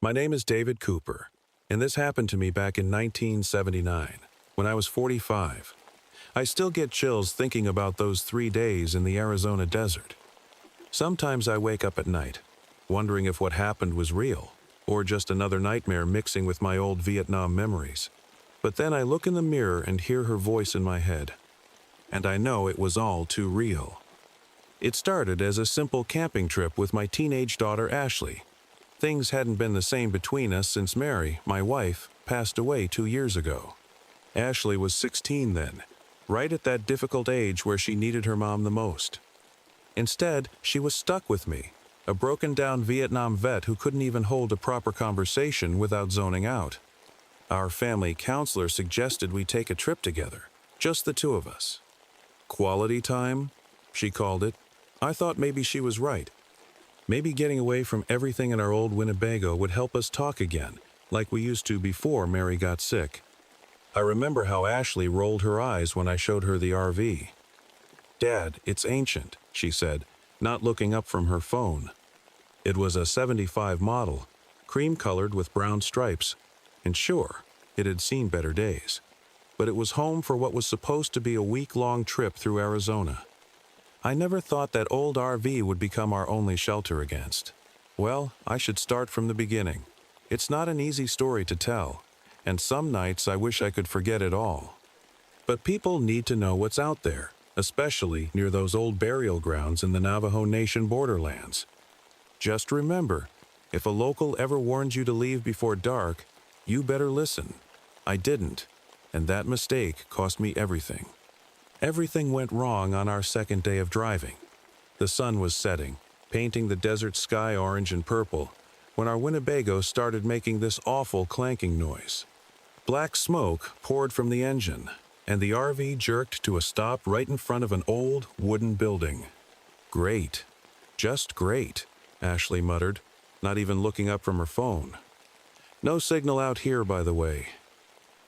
My name is David Cooper, and this happened to me back in 1979, when I was 45. I still get chills thinking about those 3 days in the Arizona desert. Sometimes I wake up at night, wondering if what happened was real, or just another nightmare mixing with my old Vietnam memories. But then I look in the mirror and hear her voice in my head, and I know it was all too real. It started as a simple camping trip with my teenage daughter Ashley. Things hadn't been the same between us since Mary, my wife, passed away 2 years ago. Ashley was 16 then, right at that difficult age where she needed her mom the most. Instead, she was stuck with me, a broken-down Vietnam vet who couldn't even hold a proper conversation without zoning out. Our family counselor suggested we take a trip together, just the two of us. Quality time, she called it. I thought maybe she was right. Maybe getting away from everything in our old Winnebago would help us talk again, like we used to before Mary got sick. I remember how Ashley rolled her eyes when I showed her the RV. "Dad, it's ancient," she said, not looking up from her phone. It was a '75 model, cream-colored with brown stripes, and sure, it had seen better days. But it was home for what was supposed to be a week-long trip through Arizona. I never thought that old RV would become our only shelter against. Well, I should start from the beginning. It's not an easy story to tell, and some nights I wish I could forget it all. But people need to know what's out there, especially near those old burial grounds in the Navajo Nation borderlands. Just remember, if a local ever warns you to leave before dark, you better listen. I didn't, and that mistake cost me everything. Everything went wrong on our second day of driving. The sun was setting, painting the desert sky orange and purple, when our Winnebago started making this awful clanking noise. Black smoke poured from the engine, and the RV jerked to a stop right in front of an old wooden building. "Great. Just great," Ashley muttered, not even looking up from her phone. "No signal out here, by the way."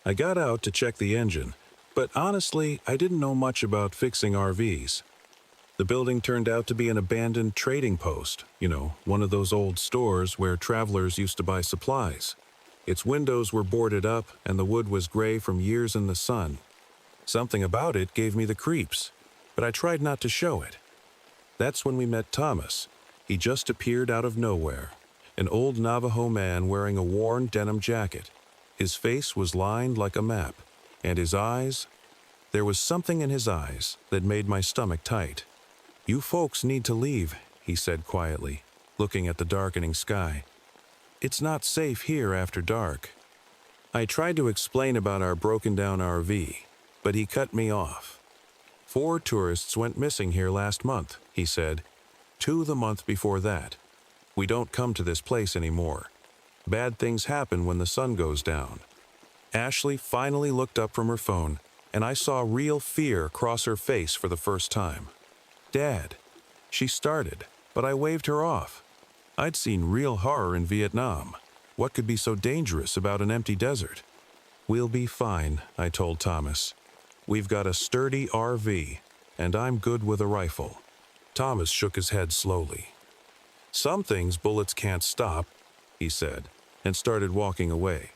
I got out to check the engine, but honestly, I didn't know much about fixing RVs. The building turned out to be an abandoned trading post, one of those old stores where travelers used to buy supplies. Its windows were boarded up and the wood was gray from years in the sun. Something about it gave me the creeps, but I tried not to show it. That's when we met Thomas. He just appeared out of nowhere, an old Navajo man wearing a worn denim jacket. His face was lined like a map, and his eyes, there was something in his eyes that made my stomach tight. "You folks need to leave," he said quietly, looking at the darkening sky. "It's not safe here after dark." I tried to explain about our broken-down RV, but he cut me off. "4 tourists went missing here last month," he said. 2 the month before that. We don't come to this place anymore. Bad things happen when the sun goes down." Ashley finally looked up from her phone, and I saw real fear cross her face for the first time. "Dad," she started, but I waved her off. I'd seen real horror in Vietnam. What could be so dangerous about an empty desert? "We'll be fine," I told Thomas. "We've got a sturdy RV, and I'm good with a rifle." Thomas shook his head slowly. "Some things bullets can't stop," he said, and started walking away.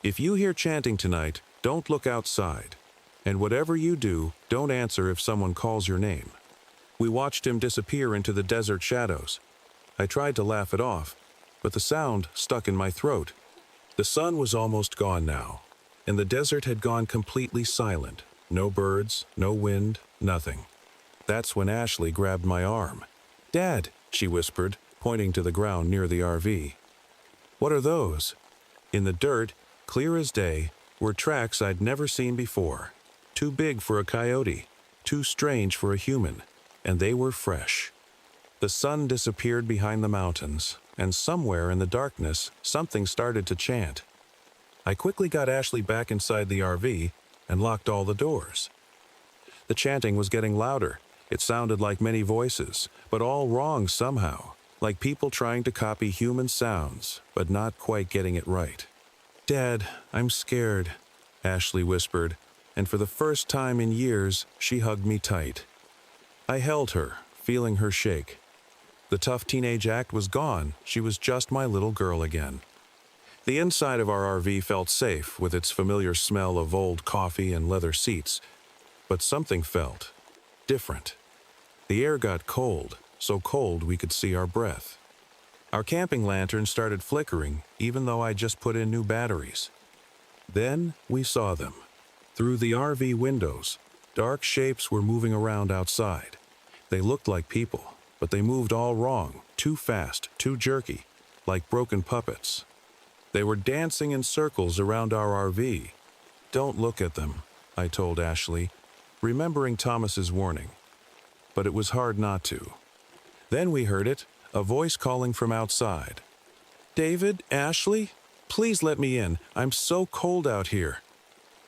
"If you hear chanting tonight, don't look outside. And whatever you do, don't answer if someone calls your name." We watched him disappear into the desert shadows. I tried to laugh it off, but the sound stuck in my throat. The sun was almost gone now, and the desert had gone completely silent. No birds, no wind, nothing. That's when Ashley grabbed my arm. "Dad," she whispered, pointing to the ground near the RV. "What are those?" In the dirt, clear as day, were tracks I'd never seen before. Too big for a coyote, too strange for a human, and they were fresh. The sun disappeared behind the mountains, and somewhere in the darkness, something started to chant. I quickly got Ashley back inside the RV and locked all the doors. The chanting was getting louder. It sounded like many voices, but all wrong somehow, like people trying to copy human sounds, but not quite getting it right. "Dad, I'm scared," Ashley whispered, and for the first time in years, she hugged me tight. I held her, feeling her shake. The tough teenage act was gone. She was just my little girl again. The inside of our RV felt safe with its familiar smell of old coffee and leather seats, but something felt different. The air got cold, so cold we could see our breath. Our camping lantern started flickering even though I just put in new batteries. Then we saw them. Through the RV windows, dark shapes were moving around outside. They looked like people, but they moved all wrong, too fast, too jerky, like broken puppets. They were dancing in circles around our RV. "Don't look at them," I told Ashley, remembering Thomas's warning. But it was hard not to. Then we heard it, a voice calling from outside. "David, Ashley, please let me in. I'm so cold out here."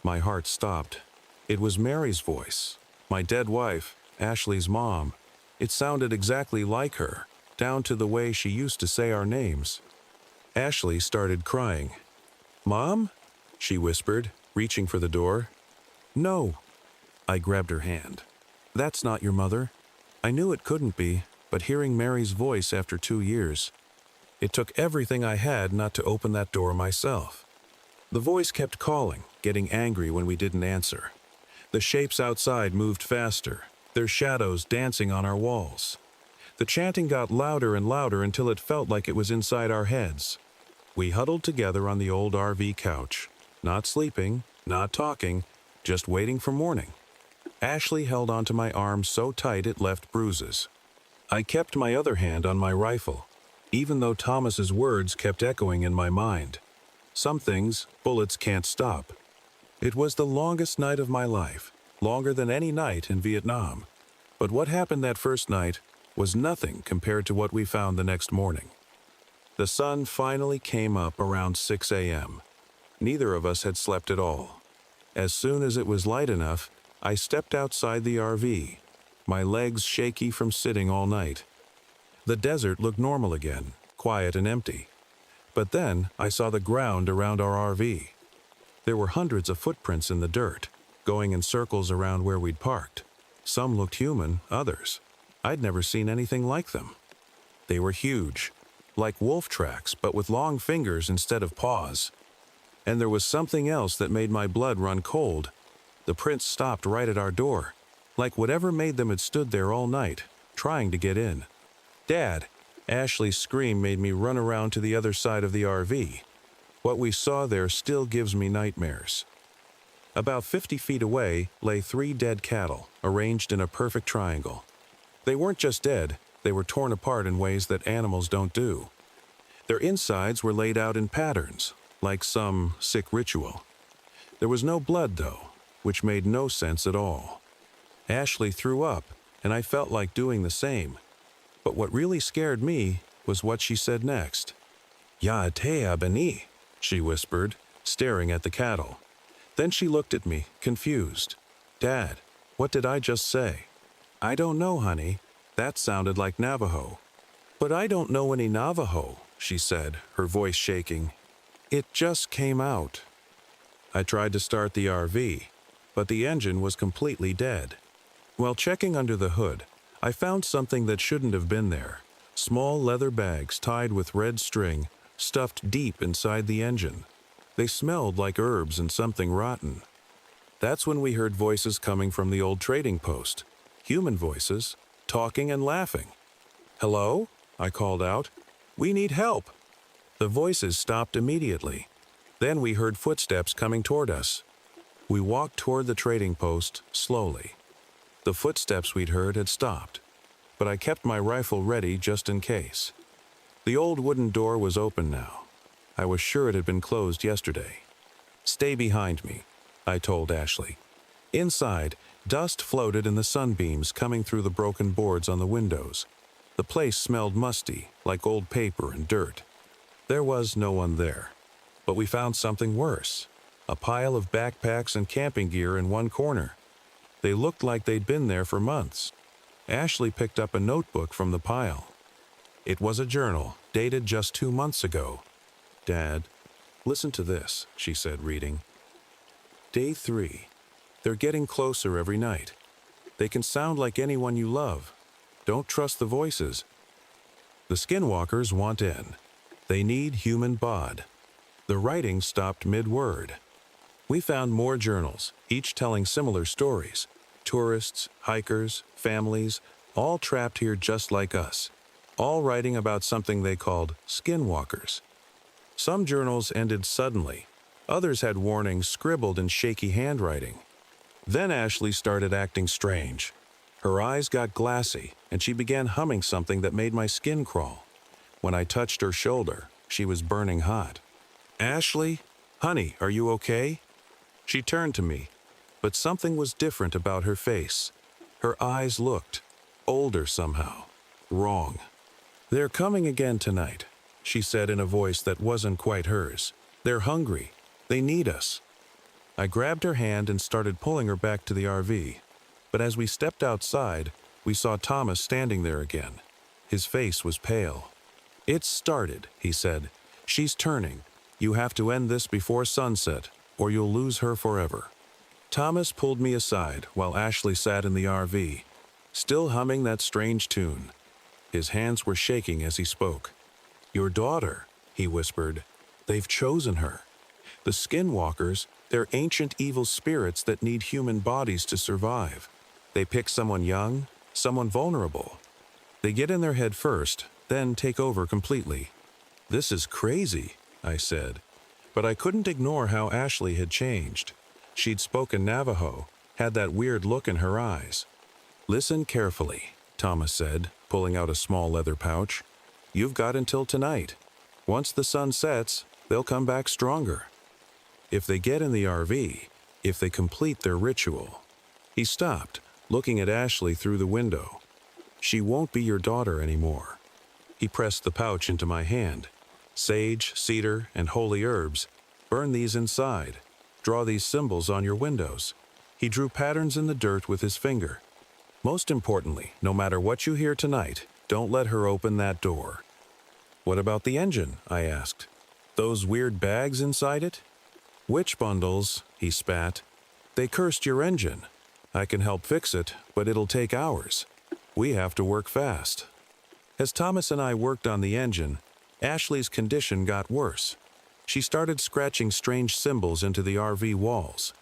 My heart stopped. It was Mary's voice, my dead wife, Ashley's mom. It sounded exactly like her, down to the way she used to say our names. Ashley started crying. "Mom?" she whispered, reaching for the door. "No." I grabbed her hand. "That's not your mother." I knew it couldn't be, but hearing Mary's voice after 2 years, it took everything I had not to open that door myself. The voice kept calling, getting angry when we didn't answer. The shapes outside moved faster, their shadows dancing on our walls. The chanting got louder and louder until it felt like it was inside our heads. We huddled together on the old RV couch, not sleeping, not talking, just waiting for morning. Ashley held onto my arm so tight it left bruises. I kept my other hand on my rifle, even though Thomas's words kept echoing in my mind. Some things bullets can't stop. It was the longest night of my life, longer than any night in Vietnam. But what happened that first night was nothing compared to what we found the next morning. The sun finally came up around 6 a.m. Neither of us had slept at all. As soon as it was light enough, I stepped outside the RV, my legs shaky from sitting all night. The desert looked normal again, quiet and empty. But then I saw the ground around our RV. There were hundreds of footprints in the dirt, going in circles around where we'd parked. Some looked human, others. I'd never seen anything like them. They were huge, like wolf tracks, but with long fingers instead of paws. And there was something else that made my blood run cold. The prints stopped right at our door, like whatever made them had stood there all night, trying to get in. "Dad!" Ashley's scream made me run around to the other side of the RV. What we saw there still gives me nightmares. About 50 feet away lay 3 dead cattle, arranged in a perfect triangle. They weren't just dead, they were torn apart in ways that animals don't do. Their insides were laid out in patterns, like some sick ritual. There was no blood, though, which made no sense at all. Ashley threw up, and I felt like doing the same. But what really scared me was what she said next. "Ya te abani," she whispered, staring at the cattle. Then she looked at me, confused. "Dad, what did I just say?" "I don't know, honey. That sounded like Navajo." "But I don't know any Navajo," she said, her voice shaking. "It just came out." I tried to start the RV, but the engine was completely dead. While checking under the hood, I found something that shouldn't have been there. Small leather bags tied with red string, stuffed deep inside the engine. They smelled like herbs and something rotten. That's when we heard voices coming from the old trading post. Human voices, talking and laughing. "Hello?" I called out. "We need help." The voices stopped immediately. Then we heard footsteps coming toward us. We walked toward the trading post slowly. The footsteps we'd heard had stopped, but I kept my rifle ready just in case. The old wooden door was open now. I was sure it had been closed yesterday. "Stay behind me," I told Ashley. Inside, dust floated in the sunbeams coming through the broken boards on the windows. The place smelled musty, like old paper and dirt. There was no one there. But we found something worse. A pile of backpacks and camping gear in one corner. They looked like they'd been there for months. Ashley picked up a notebook from the pile. It was a journal, dated just 2 months ago. "Dad, listen to this," she said, reading. "Day 3. They're getting closer every night. They can sound like anyone you love. Don't trust the voices. The skinwalkers want in. They need human bod. The writing stopped mid-word. We found more journals, each telling similar stories. Tourists, hikers, families, all trapped here just like us, all writing about something they called skinwalkers. Some journals ended suddenly. Others had warnings scribbled in shaky handwriting. Then Ashley started acting strange. Her eyes got glassy, and she began humming something that made my skin crawl. When I touched her shoulder, she was burning hot. "Ashley? Honey, are you okay?" She turned to me, but something was different about her face. Her eyes looked older somehow, wrong. "They're coming again tonight," she said in a voice that wasn't quite hers. "They're hungry. They need us." I grabbed her hand and started pulling her back to the RV. But as we stepped outside, we saw Thomas standing there again. His face was pale. "It's started," he said. "She's turning. You have to end this before sunset, or you'll lose her forever." Thomas pulled me aside while Ashley sat in the RV, still humming that strange tune. His hands were shaking as he spoke. "Your daughter," he whispered. "They've chosen her. The skinwalkers, they're ancient evil spirits that need human bodies to survive. They pick someone young, someone vulnerable. They get in their head first, then take over completely." "This is crazy," I said. But I couldn't ignore how Ashley had changed. She'd spoken Navajo, had that weird look in her eyes. "Listen carefully," Thomas said, pulling out a small leather pouch. "You've got until tonight. Once the sun sets, they'll come back stronger. If they get in the RV, if they complete their ritual." He stopped, looking at Ashley through the window. "She won't be your daughter anymore." He pressed the pouch into my hand. "Sage, cedar, and holy herbs. Burn these inside. Draw these symbols on your windows." He drew patterns in the dirt with his finger. "Most importantly, no matter what you hear tonight, don't let her open that door." "What about the engine?" I asked. "Those weird bags inside it?" "Witch bundles," he spat. "They cursed your engine. I can help fix it, but it'll take hours. We have to work fast." As Thomas and I worked on the engine, Ashley's condition got worse. She started scratching strange symbols into the RV walls.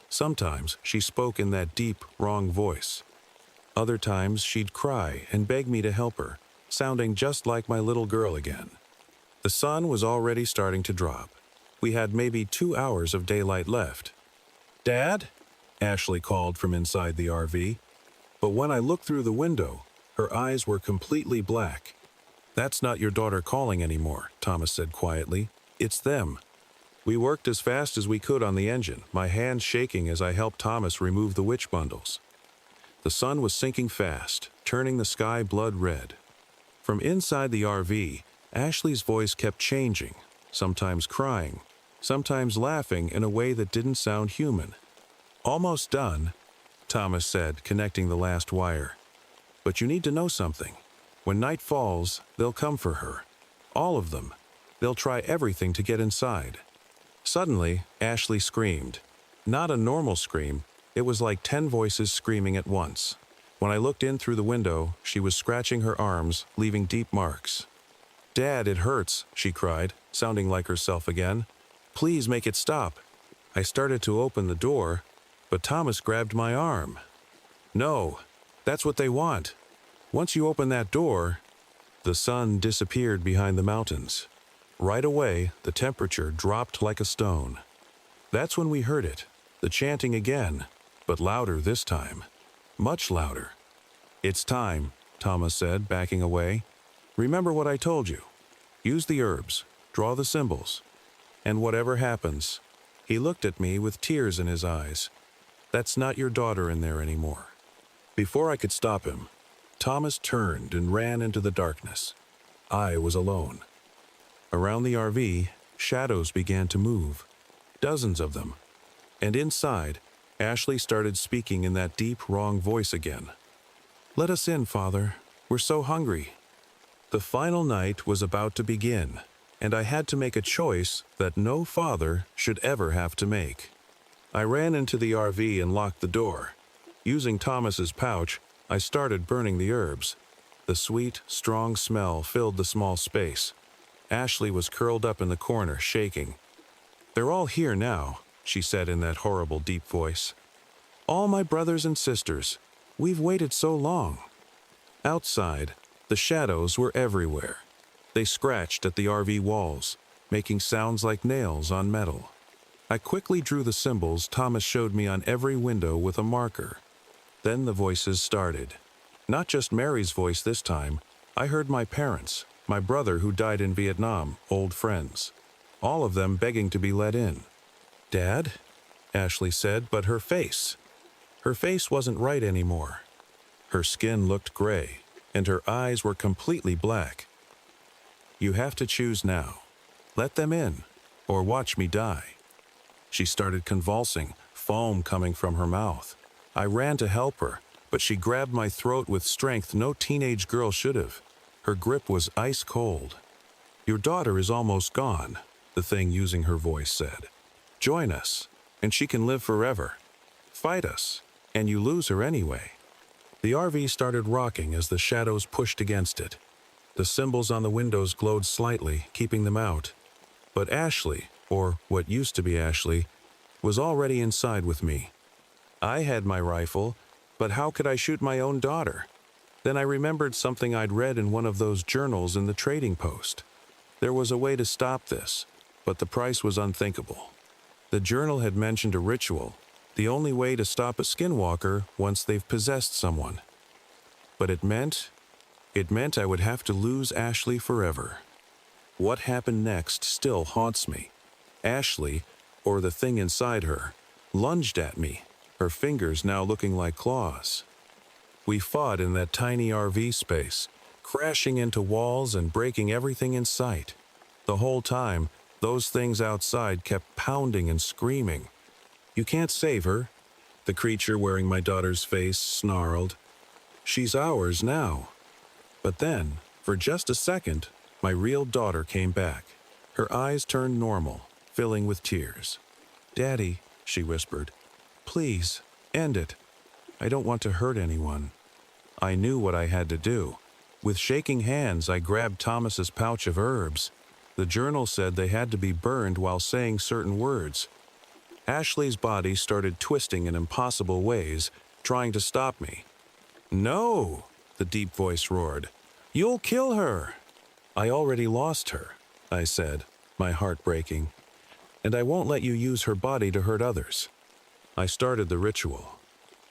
Sometimes she spoke in that deep, wrong voice. Other times she'd cry and beg me to help her, sounding just like my little girl again. The sun was already starting to drop. We had maybe 2 hours of daylight left. "Dad?" Ashley called from inside the RV. But when I looked through the window, her eyes were completely black. "That's not your daughter calling anymore," Thomas said quietly. "It's them." We worked as fast as we could on the engine, my hands shaking as I helped Thomas remove the witch bundles. The sun was sinking fast, turning the sky blood red. From inside the RV, Ashley's voice kept changing, sometimes crying, sometimes laughing in a way that didn't sound human. "Almost done," Thomas said, connecting the last wire. "But you need to know something. When night falls, they'll come for her. All of them. They'll try everything to get inside." Suddenly, Ashley screamed. Not a normal scream. It was like 10 voices screaming at once. When I looked in through the window, she was scratching her arms, leaving deep marks. "Dad, it hurts," she cried, sounding like herself again. "Please make it stop." I started to open the door, but Thomas grabbed my arm. "No, that's what they want. Once you open that door..." The sun disappeared behind the mountains. Right away, the temperature dropped like a stone. That's when we heard it, the chanting again, but louder this time. Much louder. "It's time," Thomas said, backing away. "Remember what I told you. Use the herbs, draw the symbols. And whatever happens..." He looked at me with tears in his eyes. "That's not your daughter in there anymore." Before I could stop him, Thomas turned and ran into the darkness. I was alone. Around the RV, shadows began to move. Dozens of them. And inside, Ashley started speaking in that deep, wrong voice again. "Let us in, Father. We're so hungry." The final night was about to begin, and I had to make a choice that no father should ever have to make. I ran into the RV and locked the door. Using Thomas's pouch, I started burning the herbs. The sweet, strong smell filled the small space. Ashley was curled up in the corner, shaking. They're all here now, she said in that horrible deep voice. All my brothers and sisters. We've waited so long. Outside, the shadows were everywhere. They scratched at the RV walls, making sounds like nails on metal. I quickly drew the symbols Thomas showed me on every window with a marker. Then the voices started. Not just Mary's voice this time. I heard my parents, my brother who died in Vietnam, old friends. All of them begging to be let in. Dad? Ashley said, but her face. Her face wasn't right anymore. Her skin looked gray, and her eyes were completely black. You have to choose now. Let them in, or watch me die. She started convulsing, foam coming from her mouth. I ran to help her, but she grabbed my throat with strength no teenage girl should have. Her grip was ice cold. Your daughter is almost gone, the thing using her voice said. Join us, and she can live forever. Fight us, and you lose her anyway. The RV started rocking as the shadows pushed against it. The symbols on the windows glowed slightly, keeping them out. But Ashley, or what used to be Ashley, was already inside with me. I had my rifle, but how could I shoot my own daughter? Then I remembered something I'd read in one of those journals in the trading post. There was a way to stop this, but the price was unthinkable. The journal had mentioned a ritual, the only way to stop a skinwalker once they've possessed someone. But it meant I would have to lose Ashley forever. What happened next still haunts me. Ashley, or the thing inside her, lunged at me, her fingers now looking like claws. We fought in that tiny RV space, crashing into walls and breaking everything in sight. The whole time, those things outside kept pounding and screaming. You can't save her, the creature wearing my daughter's face snarled. She's ours now. But then, for just a second, my real daughter came back. Her eyes turned normal, filling with tears. Daddy, she whispered, please, end it. I don't want to hurt anyone. I knew what I had to do. With shaking hands, I grabbed Thomas's pouch of herbs. The journal said they had to be burned while saying certain words. Ashley's body started twisting in impossible ways, trying to stop me. No, the deep voice roared. You'll kill her. I already lost her, I said, my heart breaking. And I won't let you use her body to hurt others. I started the ritual.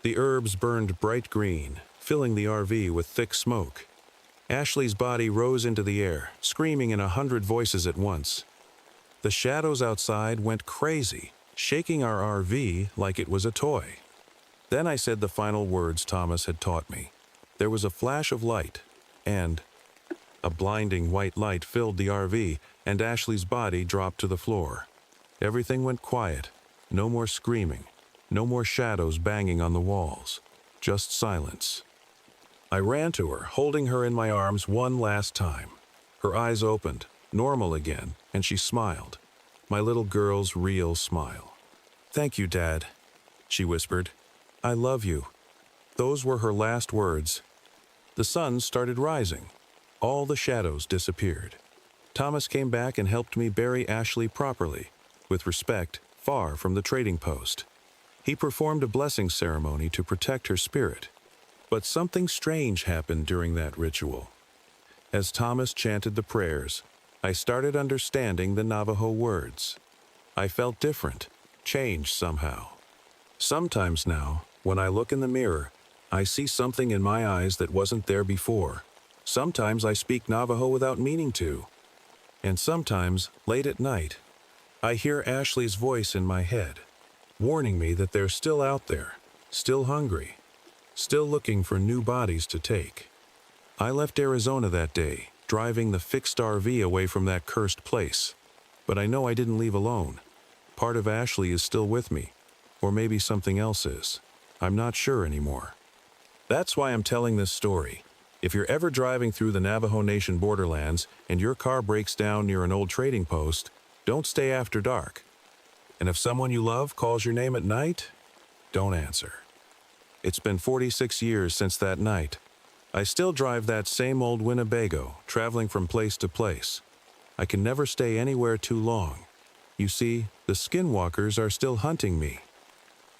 The herbs burned bright green, filling the RV with thick smoke. Ashley's body rose into the air, screaming in 100 voices at once. The shadows outside went crazy, shaking our RV like it was a toy. Then I said the final words Thomas had taught me. There was a flash of light, and a blinding white light filled the RV, and Ashley's body dropped to the floor. Everything went quiet. No more screaming. No more shadows banging on the walls. Just silence. I ran to her, holding her in my arms one last time. Her eyes opened, normal again, and she smiled. My little girl's real smile. Thank you, Dad, she whispered. I love you. Those were her last words. The sun started rising. All the shadows disappeared. Thomas came back and helped me bury Ashley properly, with respect, far from the trading post. He performed a blessing ceremony to protect her spirit. But something strange happened during that ritual. As Thomas chanted the prayers, I started understanding the Navajo words. I felt different, changed somehow. Sometimes now, when I look in the mirror, I see something in my eyes that wasn't there before. Sometimes I speak Navajo without meaning to. And sometimes, late at night, I hear Ashley's voice in my head, warning me that they're still out there, still hungry, still looking for new bodies to take. I left Arizona that day, driving the fixed RV away from that cursed place. But I know I didn't leave alone. Part of Ashley is still with me, or maybe something else is. I'm not sure anymore. That's why I'm telling this story. If you're ever driving through the Navajo Nation borderlands and your car breaks down near an old trading post, don't stay after dark. And if someone you love calls your name at night, don't answer. It's been 46 years since that night. I still drive that same old Winnebago, traveling from place to place. I can never stay anywhere too long. You see, the skinwalkers are still hunting me.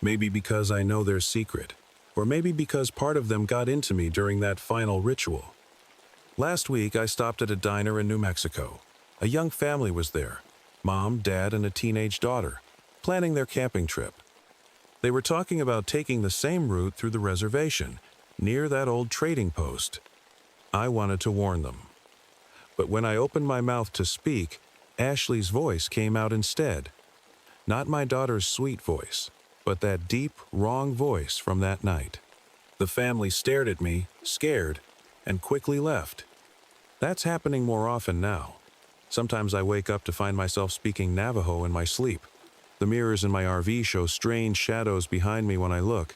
Maybe because I know their secret, or maybe because part of them got into me during that final ritual. Last week, I stopped at a diner in New Mexico. A young family was there, mom, dad, and a teenage daughter, planning their camping trip. They were talking about taking the same route through the reservation, near that old trading post. I wanted to warn them. But when I opened my mouth to speak, Ashley's voice came out instead. Not my daughter's sweet voice, but that deep, wrong voice from that night. The family stared at me, scared, and quickly left. That's happening more often now. Sometimes I wake up to find myself speaking Navajo in my sleep. The mirrors in my RV show strange shadows behind me when I look.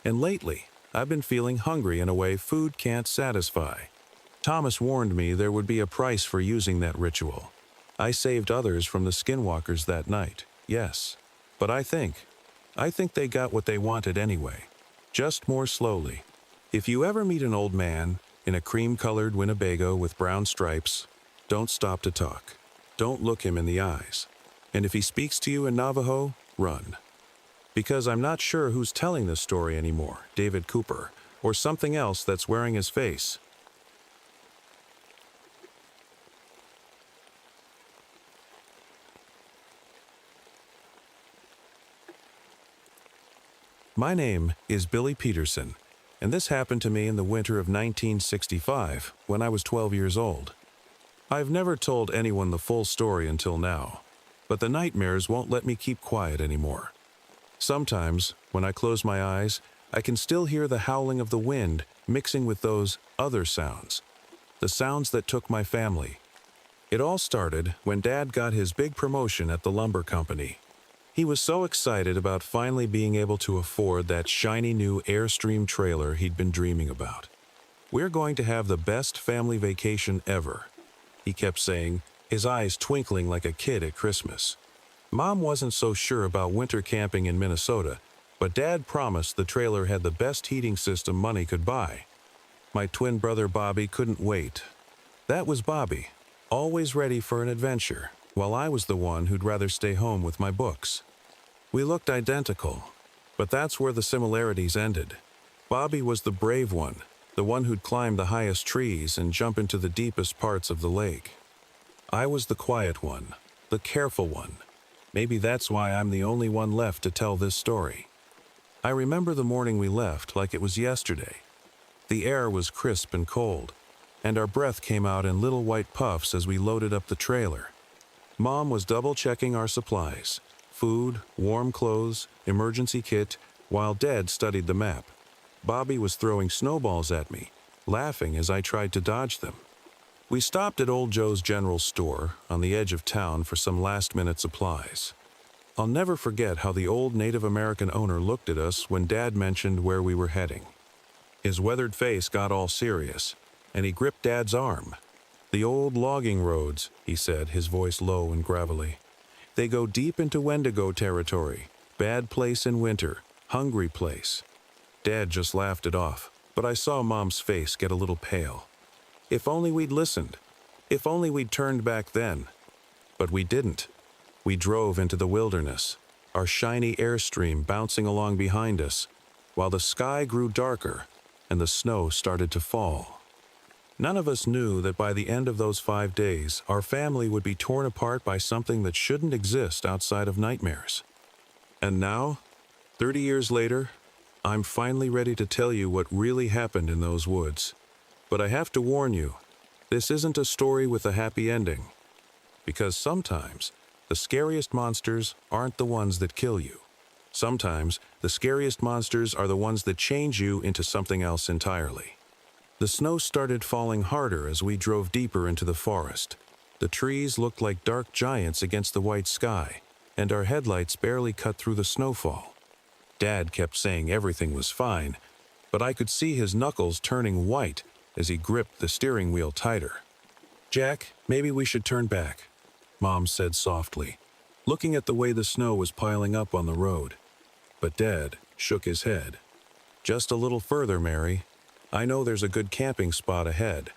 And lately, I've been feeling hungry in a way food can't satisfy. Thomas warned me there would be a price for using that ritual. I saved others from the skinwalkers that night, yes. But I think they got what they wanted anyway. Just more slowly. If you ever meet an old man in a cream-colored Winnebago with brown stripes, don't stop to talk. Don't look him in the eyes. And if he speaks to you in Navajo, run. Because I'm not sure who's telling this story anymore, David Cooper, or something else that's wearing his face. My name is Billy Peterson, and this happened to me in the winter of 1965 when I was 12 years old. I've never told anyone the full story until now, but the nightmares won't let me keep quiet anymore. Sometimes, when I close my eyes, I can still hear the howling of the wind mixing with those other sounds, the sounds that took my family. It all started when Dad got his big promotion at the lumber company. He was so excited about finally being able to afford that shiny new Airstream trailer he'd been dreaming about. "We're going to have the best family vacation ever," he kept saying, his eyes twinkling like a kid at Christmas. Mom wasn't so sure about winter camping in Minnesota, but Dad promised the trailer had the best heating system money could buy. My twin brother Bobby couldn't wait. That was Bobby, always ready for an adventure, while I was the one who'd rather stay home with my books. We looked identical, but that's where the similarities ended. Bobby was the brave one who'd climb the highest trees and jump into the deepest parts of the lake. I was the quiet one, the careful one. Maybe that's why I'm the only one left to tell this story. I remember the morning we left like it was yesterday. The air was crisp and cold, and our breath came out in little white puffs as we loaded up the trailer. Mom was double-checking our supplies, food, warm clothes, emergency kit, while Dad studied the map. Bobby was throwing snowballs at me, laughing as I tried to dodge them. We stopped at Old Joe's General Store on the edge of town for some last-minute supplies. I'll never forget how the old Native American owner looked at us when Dad mentioned where we were heading. His weathered face got all serious, and he gripped Dad's arm. "The old logging roads," he said, his voice low and gravelly. "They go deep into Wendigo territory. Bad place in winter, hungry place." Dad just laughed it off, but I saw Mom's face get a little pale. If only we'd listened. If only we'd turned back then. But we didn't. We drove into the wilderness, our shiny Airstream bouncing along behind us, while the sky grew darker and the snow started to fall. None of us knew that by the end of those 5 days, our family would be torn apart by something that shouldn't exist outside of nightmares. And now, 30 years later, I'm finally ready to tell you what really happened in those woods. But I have to warn you, this isn't a story with a happy ending. Because sometimes, the scariest monsters aren't the ones that kill you. Sometimes, the scariest monsters are the ones that change you into something else entirely. The snow started falling harder as we drove deeper into the forest. The trees looked like dark giants against the white sky, and our headlights barely cut through the snowfall. Dad kept saying everything was fine, but I could see his knuckles turning white as he gripped the steering wheel tighter. "Jack, maybe we should turn back," Mom said softly, looking at the way the snow was piling up on the road. But Dad shook his head. "Just a little further, Mary. I know there's a good camping spot ahead."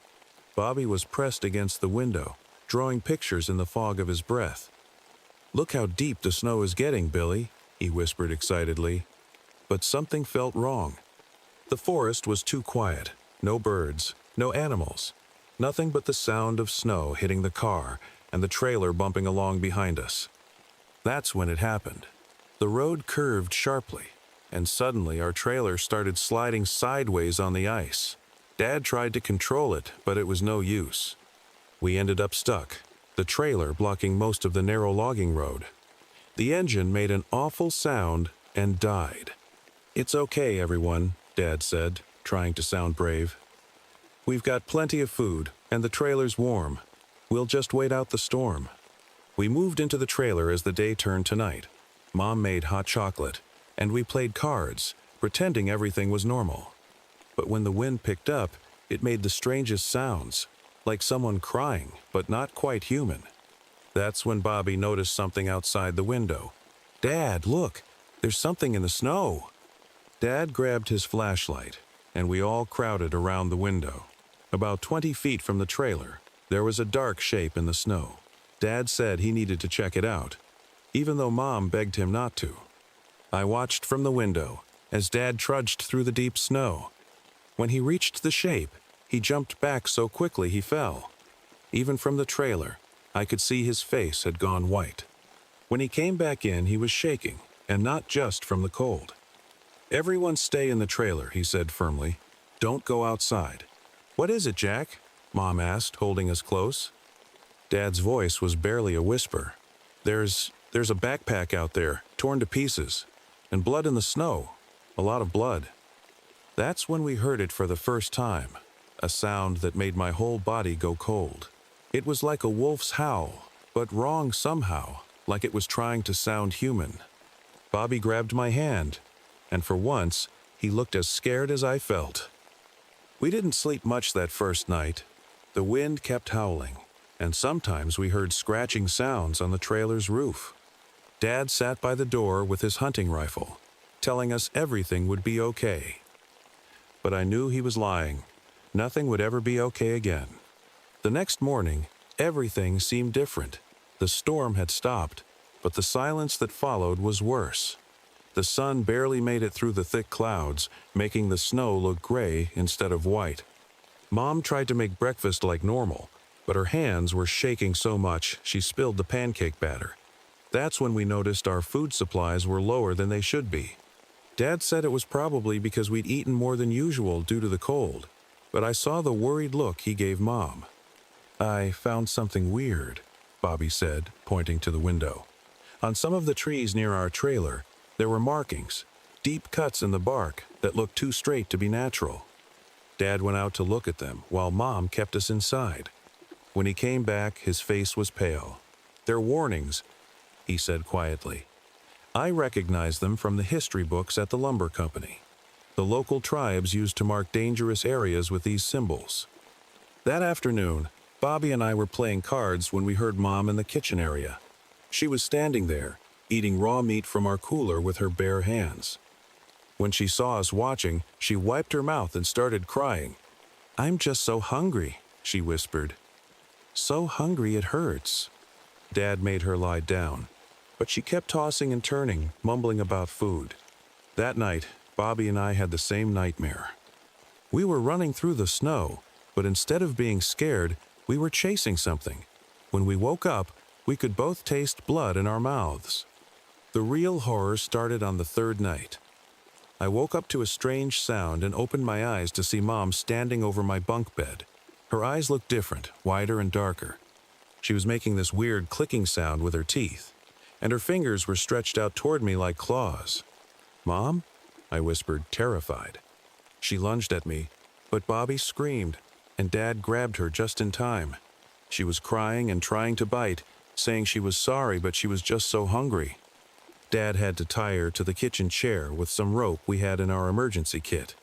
Bobby was pressed against the window, drawing pictures in the fog of his breath. "Look how deep the snow is getting, Billy," he whispered excitedly. But something felt wrong. The forest was too quiet. No birds, no animals. Nothing but the sound of snow hitting the car and the trailer bumping along behind us. That's when it happened. The road curved sharply, and suddenly our trailer started sliding sideways on the ice. Dad tried to control it, but it was no use. We ended up stuck, the trailer blocking most of the narrow logging road. The engine made an awful sound and died. "It's okay, everyone," Dad said, trying to sound brave. "We've got plenty of food, and the trailer's warm. We'll just wait out the storm." We moved into the trailer as the day turned to night. Mom made hot chocolate, and we played cards, pretending everything was normal. But when the wind picked up, it made the strangest sounds, like someone crying, but not quite human. That's when Bobby noticed something outside the window. "Dad, look, there's something in the snow." Dad grabbed his flashlight, and we all crowded around the window. About 20 feet from the trailer, there was a dark shape in the snow. Dad said he needed to check it out, even though Mom begged him not to. I watched from the window as Dad trudged through the deep snow. When he reached the shape, he jumped back so quickly he fell. Even from the trailer, I could see his face had gone white. When he came back in, he was shaking, and not just from the cold. "Everyone stay in the trailer," he said firmly. "Don't go outside." "What is it, Jack?" Mom asked, holding us close. Dad's voice was barely a whisper. There's a backpack out there, torn to pieces, and blood in the snow. A lot of blood." That's when we heard it for the first time, a sound that made my whole body go cold. It was like a wolf's howl, but wrong somehow, like it was trying to sound human. Bobby grabbed my hand, and for once, he looked as scared as I felt. We didn't sleep much that first night. The wind kept howling, and sometimes we heard scratching sounds on the trailer's roof. Dad sat by the door with his hunting rifle, telling us everything would be okay. But I knew he was lying. Nothing would ever be okay again. The next morning, everything seemed different. The storm had stopped, but the silence that followed was worse. The sun barely made it through the thick clouds, making the snow look gray instead of white. Mom tried to make breakfast like normal, but her hands were shaking so much she spilled the pancake batter. That's when we noticed our food supplies were lower than they should be. Dad said it was probably because we'd eaten more than usual due to the cold, but I saw the worried look he gave Mom. "I found something weird," Bobby said, pointing to the window. On some of the trees near our trailer, there were markings, deep cuts in the bark that looked too straight to be natural. Dad went out to look at them while Mom kept us inside. When he came back, his face was pale. "They're warnings," he said quietly. "I recognized them from the history books at the lumber company. The local tribes used to mark dangerous areas with these symbols." That afternoon, Bobby and I were playing cards when we heard Mom in the kitchen area. She was standing there, eating raw meat from our cooler with her bare hands. When she saw us watching, she wiped her mouth and started crying. "I'm just so hungry," she whispered. "So hungry it hurts." Dad made her lie down, but she kept tossing and turning, mumbling about food. That night, Bobby and I had the same nightmare. We were running through the snow, but instead of being scared, we were chasing something. When we woke up, we could both taste blood in our mouths. The real horror started on the third night. I woke up to a strange sound and opened my eyes to see Mom standing over my bunk bed. Her eyes looked different, wider and darker. She was making this weird clicking sound with her teeth, and her fingers were stretched out toward me like claws. "Mom?" I whispered, terrified. She lunged at me, but Bobby screamed, and Dad grabbed her just in time. She was crying and trying to bite, saying she was sorry but she was just so hungry. Dad had to tie her to the kitchen chair with some rope we had in our emergency kit.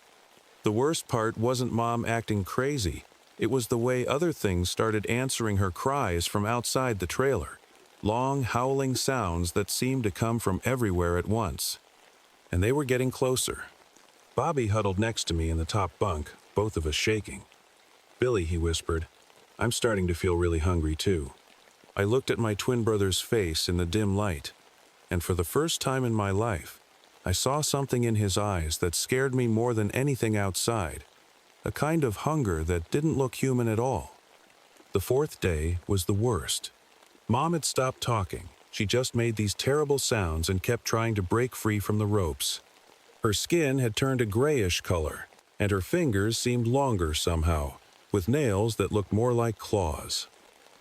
The worst part wasn't Mom acting crazy. It was the way other things started answering her cries from outside the trailer. Long, howling sounds that seemed to come from everywhere at once. And they were getting closer. Bobby huddled next to me in the top bunk, both of us shaking. "Billy," he whispered, "I'm starting to feel really hungry too." I looked at my twin brother's face in the dim light, and for the first time in my life, I saw something in his eyes that scared me more than anything outside, a kind of hunger that didn't look human at all. The fourth day was the worst. Mom had stopped talking. She just made these terrible sounds and kept trying to break free from the ropes. Her skin had turned a grayish color, and her fingers seemed longer somehow, with nails that looked more like claws.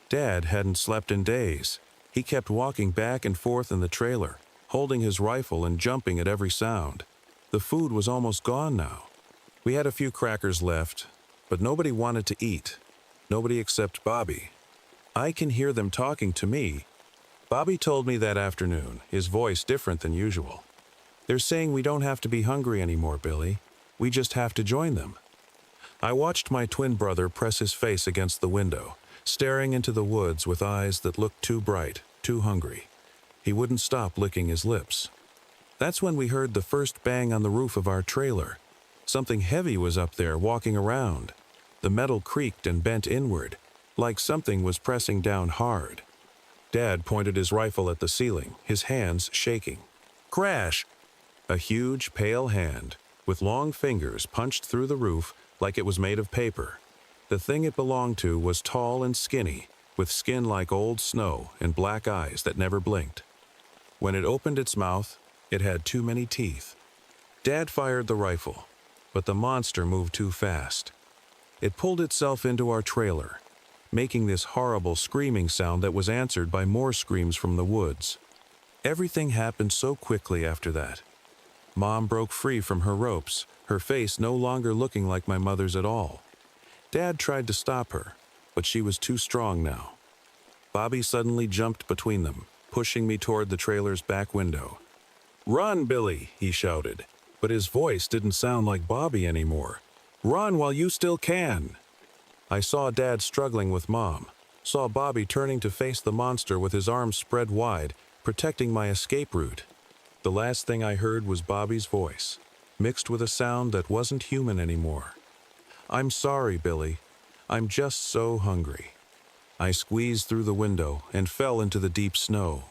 Dad hadn't slept in days. He kept walking back and forth in the trailer, holding his rifle and jumping at every sound. The food was almost gone now. We had a few crackers left, but nobody wanted to eat. Nobody except Bobby. I can hear them talking to me. Bobby told me that afternoon, his voice different than usual. They're saying we don't have to be hungry anymore, Billy. We just have to join them. I watched my twin brother press his face against the window, staring into the woods with eyes that looked too bright, too hungry. He wouldn't stop licking his lips. That's when we heard the first bang on the roof of our trailer. Something heavy was up there walking around. The metal creaked and bent inward, like something was pressing down hard. Dad pointed his rifle at the ceiling, his hands shaking. Crash! A huge, pale hand, with long fingers, punched through the roof like it was made of paper. The thing it belonged to was tall and skinny, with skin like old snow and black eyes that never blinked. When it opened its mouth, it had too many teeth. Dad fired the rifle, but the monster moved too fast. It pulled itself into our trailer, making this horrible screaming sound that was answered by more screams from the woods. Everything happened so quickly after that. Mom broke free from her ropes, her face no longer looking like my mother's at all. Dad tried to stop her, but she was too strong now. Bobby suddenly jumped between them, pushing me toward the trailer's back window. "Run, Billy," he shouted, but his voice didn't sound like Bobby anymore. "Run while you still can." I saw Dad struggling with Mom, saw Bobby turning to face the monster with his arms spread wide, protecting my escape route. The last thing I heard was Bobby's voice, mixed with a sound that wasn't human anymore. "I'm sorry, Billy. I'm just so hungry." I squeezed through the window and fell into the deep snow.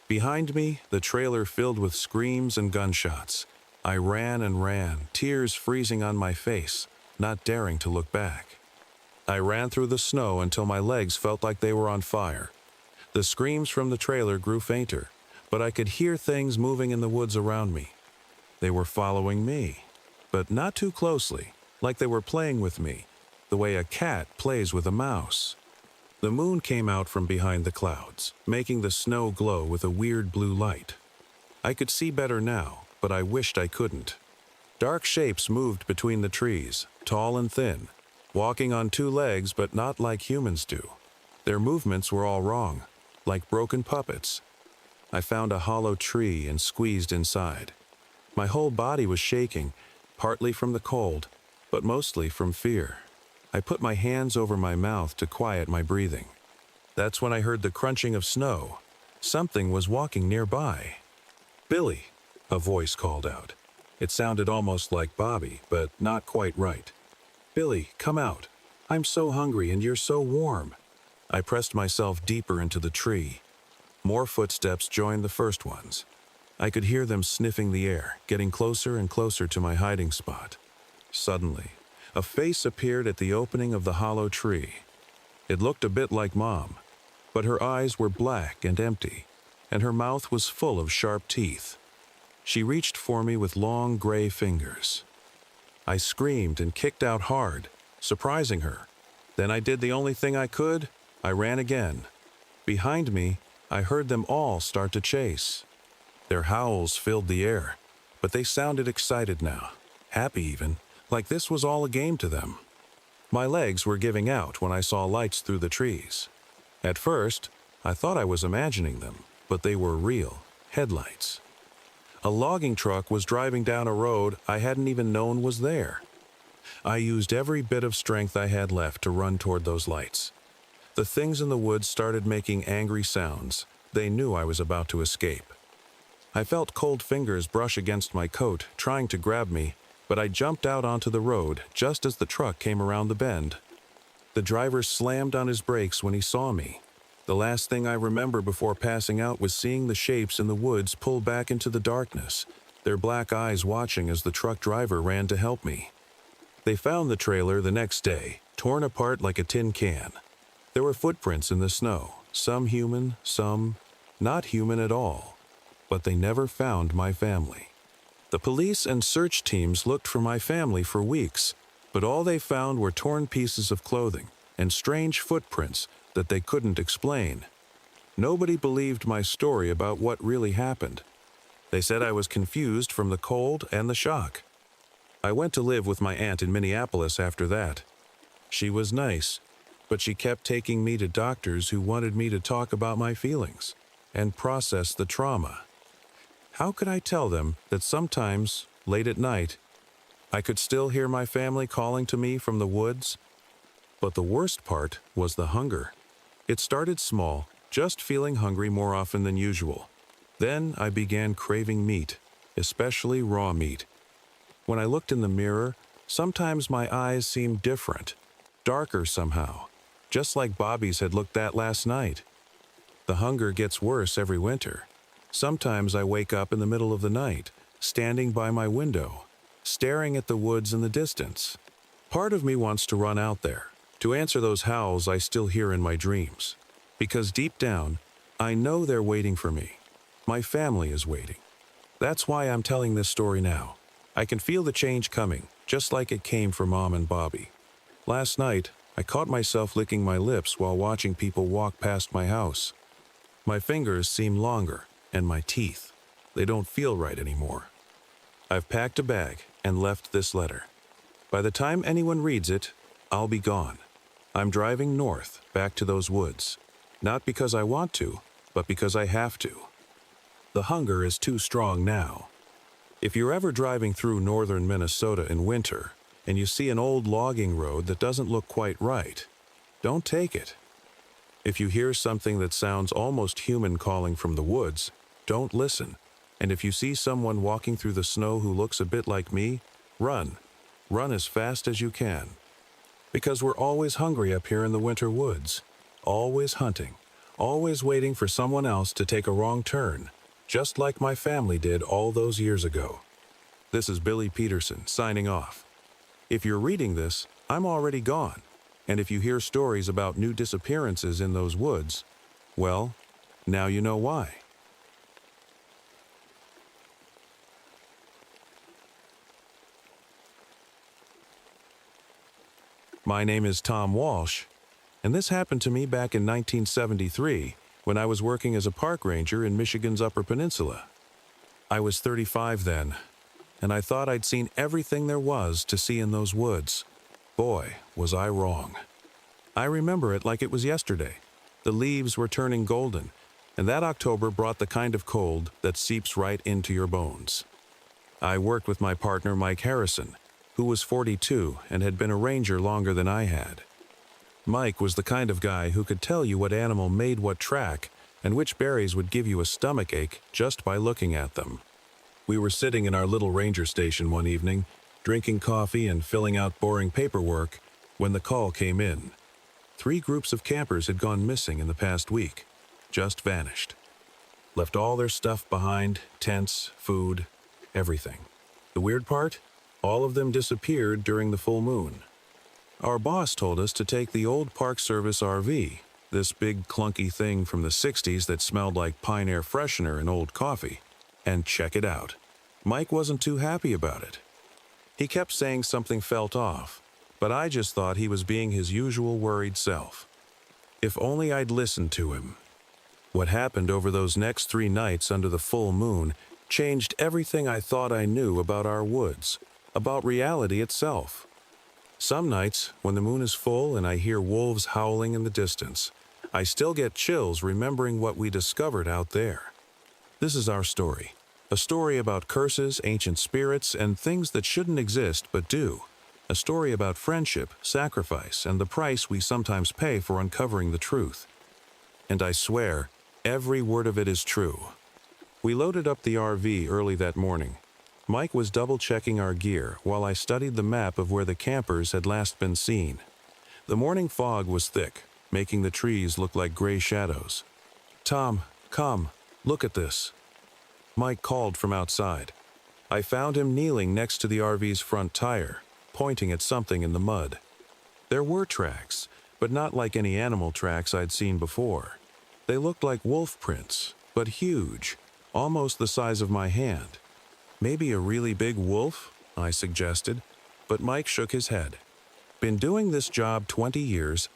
Behind me, the trailer filled with screams and gunshots. I ran and ran, tears freezing on my face, not daring to look back. I ran through the snow until my legs felt like they were on fire. The screams from the trailer grew fainter, but I could hear things moving in the woods around me. They were following me, but not too closely, like they were playing with me, the way a cat plays with a mouse. The moon came out from behind the clouds, making the snow glow with a weird blue light. I could see better now, but I wished I couldn't. Dark shapes moved between the trees, tall and thin, walking on two legs but not like humans do. Their movements were all wrong, like broken puppets. I found a hollow tree and squeezed inside. My whole body was shaking, partly from the cold, but mostly from fear. I put my hands over my mouth to quiet my breathing. That's when I heard the crunching of snow. Something was walking nearby. "Billy," a voice called out. It sounded almost like Bobby, but not quite right. "Billy, come out. I'm so hungry and you're so warm." I pressed myself deeper into the tree. More footsteps joined the first ones. I could hear them sniffing the air, getting closer and closer to my hiding spot. Suddenly, a face appeared at the opening of the hollow tree. It looked a bit like Mom, but her eyes were black and empty, and her mouth was full of sharp teeth. She reached for me with long gray fingers. I screamed and kicked out hard, surprising her. Then I did the only thing I could. I ran again. Behind me, I heard them all start to chase. Their howls filled the air, but they sounded excited now, happy even, like this was all a game to them. My legs were giving out when I saw lights through the trees. At first, I thought I was imagining them, but they were real, headlights. A logging truck was driving down a road I hadn't even known was there. I used every bit of strength I had left to run toward those lights. The things in the woods started making angry sounds. They knew I was about to escape. I felt cold fingers brush against my coat, trying to grab me, but I jumped out onto the road just as the truck came around the bend. The driver slammed on his brakes when he saw me. The last thing I remember before passing out was seeing the shapes in the woods pull back into the darkness, their black eyes watching as the truck driver ran to help me. They found the trailer the next day, torn apart like a tin can. There were footprints in the snow, some human, some not human at all. But they never found my family. The police and search teams looked for my family for weeks, but all they found were torn pieces of clothing and strange footprints that they couldn't explain. Nobody believed my story about what really happened. They said I was confused from the cold and the shock. I went to live with my aunt in Minneapolis after that. She was nice, but she kept taking me to doctors who wanted me to talk about my feelings and process the trauma. How could I tell them that sometimes, late at night, I could still hear my family calling to me from the woods? But the worst part was the hunger. It started small, just feeling hungry more often than usual. Then I began craving meat, especially raw meat. When I looked in the mirror, sometimes my eyes seemed different, darker somehow, just like Bobby's had looked that last night. The hunger gets worse every winter. Sometimes I wake up in the middle of the night, standing by my window, staring at the woods in the distance. Part of me wants to run out there, to answer those howls I still hear in my dreams. Because deep down, I know they're waiting for me. My family is waiting. That's why I'm telling this story now. I can feel the change coming, just like it came for Mom and Bobby. Last night, I caught myself licking my lips while watching people walk past my house. My fingers seem longer, and my teeth, they don't feel right anymore. I've packed a bag and left this letter. By the time anyone reads it, I'll be gone. I'm driving north, back to those woods. Not because I want to, but because I have to. The hunger is too strong now. If you're ever driving through northern Minnesota in winter, and you see an old logging road that doesn't look quite right, don't take it. If you hear something that sounds almost human calling from the woods, don't listen. And if you see someone walking through the snow who looks a bit like me, run. Run as fast as you can. Because we're always hungry up here in the winter woods. Always hunting. Always waiting for someone else to take a wrong turn. Just like my family did all those years ago. This is Billy Peterson signing off. If you're reading this, I'm already gone. And if you hear stories about new disappearances in those woods, well, now you know why. My name is Tom Walsh, and this happened to me back in 1973 when I was working as a park ranger in Michigan's Upper Peninsula. I was 35 then, and I thought I'd seen everything there was to see in those woods. Boy, was I wrong. I remember it like it was yesterday. The leaves were turning golden, and that October brought the kind of cold that seeps right into your bones. I worked with my partner Mike Harrison, who was 42 and had been a ranger longer than I had. Mike was the kind of guy who could tell you what animal made what track and which berries would give you a stomachache just by looking at them. We were sitting in our little ranger station one evening, drinking coffee and filling out boring paperwork, when the call came in. 3 groups of campers had gone missing in the past week, just vanished. Left all their stuff behind, tents, food, everything. The weird part? All of them disappeared during the full moon. Our boss told us to take the old Park Service RV, this big clunky thing from the 60s that smelled like pine air freshener and old coffee, and check it out. Mike wasn't too happy about it. He kept saying something felt off, but I just thought he was being his usual worried self. If only I'd listened to him. What happened over those next 3 nights under the full moon changed everything I thought I knew about our woods, about reality itself. Some nights, when the moon is full and I hear wolves howling in the distance, I still get chills remembering what we discovered out there. This is our story. A story about curses, ancient spirits, and things that shouldn't exist but do. A story about friendship, sacrifice, and the price we sometimes pay for uncovering the truth. And I swear, every word of it is true. We loaded up the RV early that morning. Mike was double-checking our gear while I studied the map of where the campers had last been seen. The morning fog was thick, making the trees look like gray shadows. "Tom, come, look at this," Mike called from outside. I found him kneeling next to the RV's front tire, pointing at something in the mud. There were tracks, but not like any animal tracks I'd seen before. They looked like wolf prints, but huge, almost the size of my hand. "Maybe a really big wolf?" I suggested, but Mike shook his head. "Been doing this job 20 years,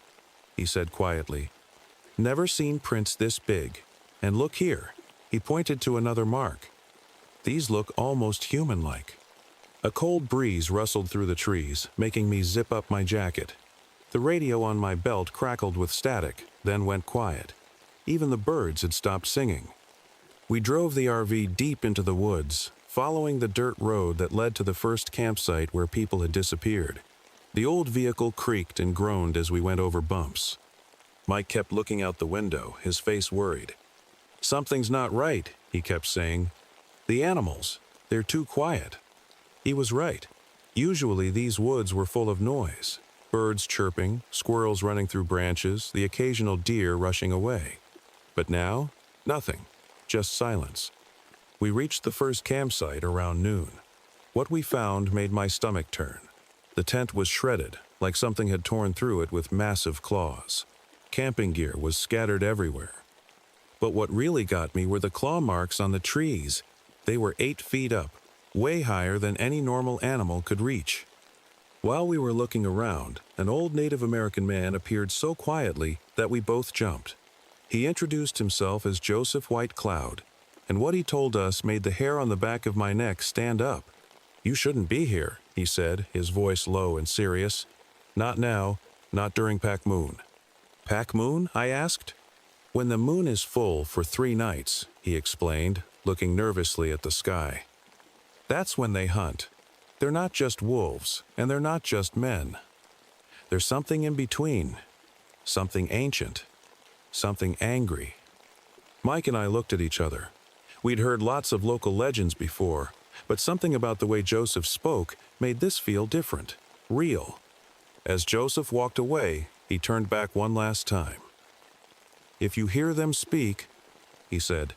he said quietly. "Never seen prints this big. And look here," he pointed to another mark. "These look almost human-like." A cold breeze rustled through the trees, making me zip up my jacket. The radio on my belt crackled with static, then went quiet. Even the birds had stopped singing. We drove the RV deep into the woods, following the dirt road that led to the first campsite where people had disappeared. The old vehicle creaked and groaned as we went over bumps. Mike kept looking out the window, his face worried. "Something's not right," he kept saying. "The animals, they're too quiet." He was right. Usually these woods were full of noise. Birds chirping, squirrels running through branches, the occasional deer rushing away. But now, nothing, just silence. We reached the first campsite around noon. What we found made my stomach turn. The tent was shredded, like something had torn through it with massive claws. Camping gear was scattered everywhere. But what really got me were the claw marks on the trees. They were 8 feet up, way higher than any normal animal could reach. While we were looking around, an old Native American man appeared so quietly that we both jumped. He introduced himself as Joseph White Cloud, and what he told us made the hair on the back of my neck stand up. "You shouldn't be here," he said, his voice low and serious. "Not now, not during Pac Moon." "Pac Moon?" I asked. "When the moon is full for 3 nights," he explained, looking nervously at the sky. "That's when they hunt. They're not just wolves, and they're not just men. There's something in between, something ancient, something angry." Mike and I looked at each other. We'd heard lots of local legends before, but something about the way Joseph spoke made this feel different, real. As Joseph walked away, he turned back one last time. "If you hear them speak," he said,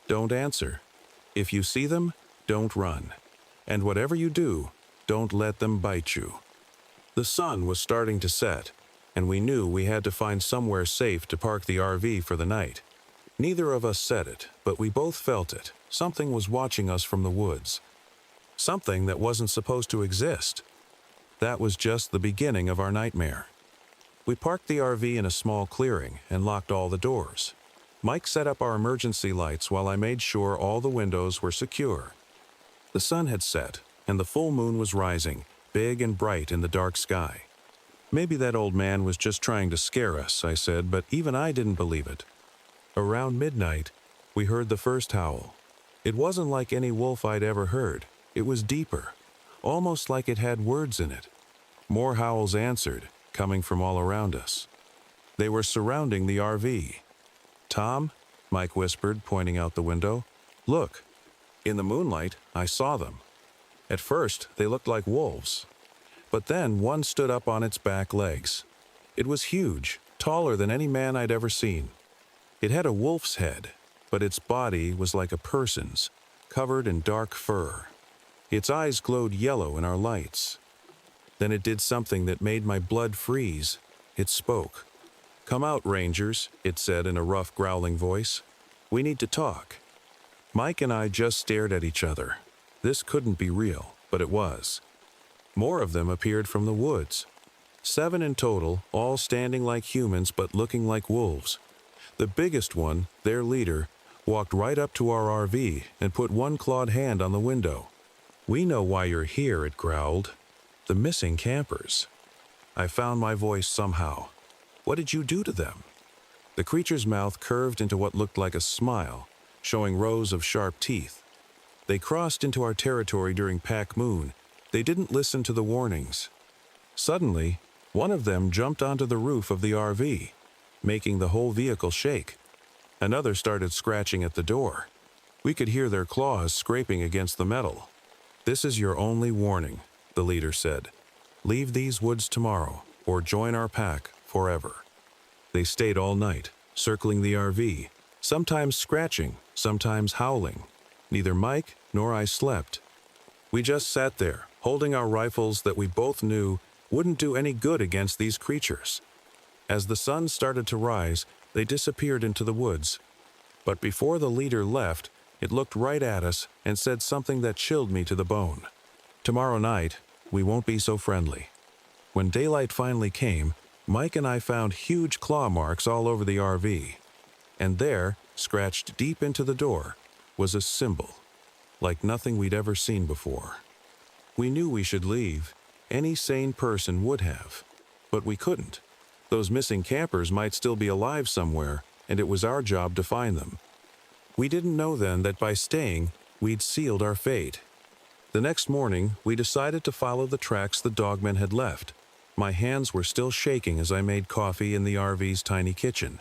"don't answer. If you see them, don't run. And whatever you do, don't let them bite you." The sun was starting to set, and we knew we had to find somewhere safe to park the RV for the night. Neither of us said it, but we both felt it. Something was watching us from the woods. Something that wasn't supposed to exist. That was just the beginning of our nightmare. We parked the RV in a small clearing and locked all the doors. Mike set up our emergency lights while I made sure all the windows were secure. The sun had set, and the full moon was rising, big and bright in the dark sky. "Maybe that old man was just trying to scare us," I said, but even I didn't believe it. Around midnight, we heard the first howl. It wasn't like any wolf I'd ever heard. It was deeper, almost like it had words in it. More howls answered, coming from all around us. They were surrounding the RV. "Tom," Mike whispered, pointing out the window, "look." In the moonlight, I saw them. At first, they looked like wolves. But then one stood up on its back legs. It was huge, taller than any man I'd ever seen. It had a wolf's head, but its body was like a person's, covered in dark fur. Its eyes glowed yellow in our lights. Then it did something that made my blood freeze. It spoke. "Come out, Rangers," it said in a rough, growling voice. "We need to talk." Mike and I just stared at each other. This couldn't be real, but it was. More of them appeared from the woods. 7 in total, all standing like humans but looking like wolves. The biggest one, their leader, walked right up to our RV and put one clawed hand on the window. "We know why you're here," it growled. "The missing campers." I found my voice somehow. "What did you do to them?" The creature's mouth curved into what looked like a smile, showing rows of sharp teeth. "They crossed into our territory during Pac Moon. They didn't listen to the warnings." Suddenly, one of them jumped onto the roof of the RV, making the whole vehicle shake. Another started scratching at the door. We could hear their claws scraping against the metal. "This is your only warning," the leader said. "Leave these woods tomorrow, or join our pack forever." They stayed all night, circling the RV, sometimes scratching, sometimes howling. Neither Mike nor I slept. We just sat there, holding our rifles that we both knew wouldn't do any good against these creatures. As the sun started to rise, they disappeared into the woods. But before the leader left, it looked right at us and said something that chilled me to the bone. Tomorrow night, we won't be so friendly. When daylight finally came, Mike and I found huge claw marks all over the RV. And there, scratched deep into the door, was a symbol, like nothing we'd ever seen before. We knew we should leave. Any sane person would have. But we couldn't. Those missing campers might still be alive somewhere, and it was our job to find them. We didn't know then that by staying, we'd sealed our fate. The next morning, we decided to follow the tracks the dogmen had left. My hands were still shaking as I made coffee in the RV's tiny kitchen.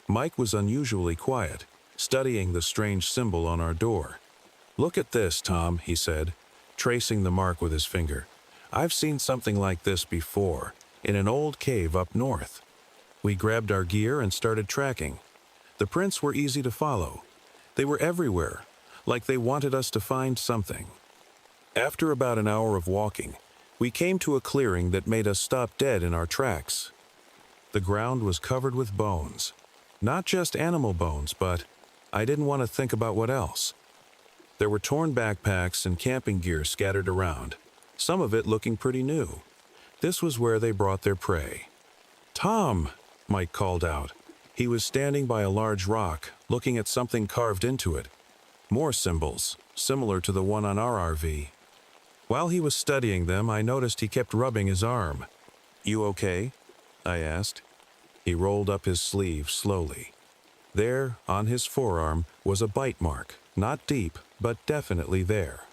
Mike was unusually quiet, studying the strange symbol on our door. "Look at this, Tom," he said, tracing the mark with his finger. "I've seen something like this before, in an old cave up north." We grabbed our gear and started tracking. The prints were easy to follow. They were everywhere, like they wanted us to find something. After about an hour of walking, we came to a clearing that made us stop dead in our tracks. The ground was covered with bones. Not just animal bones, but I didn't want to think about what else. There were torn backpacks and camping gear scattered around, some of it looking pretty new. This was where they brought their prey. "Tom!" Mike called out. He was standing by a large rock, looking at something carved into it. More symbols, similar to the one on our RV. While he was studying them, I noticed he kept rubbing his arm. "You okay?" I asked. He rolled up his sleeve slowly. There, on his forearm, was a bite mark, not deep, but definitely there.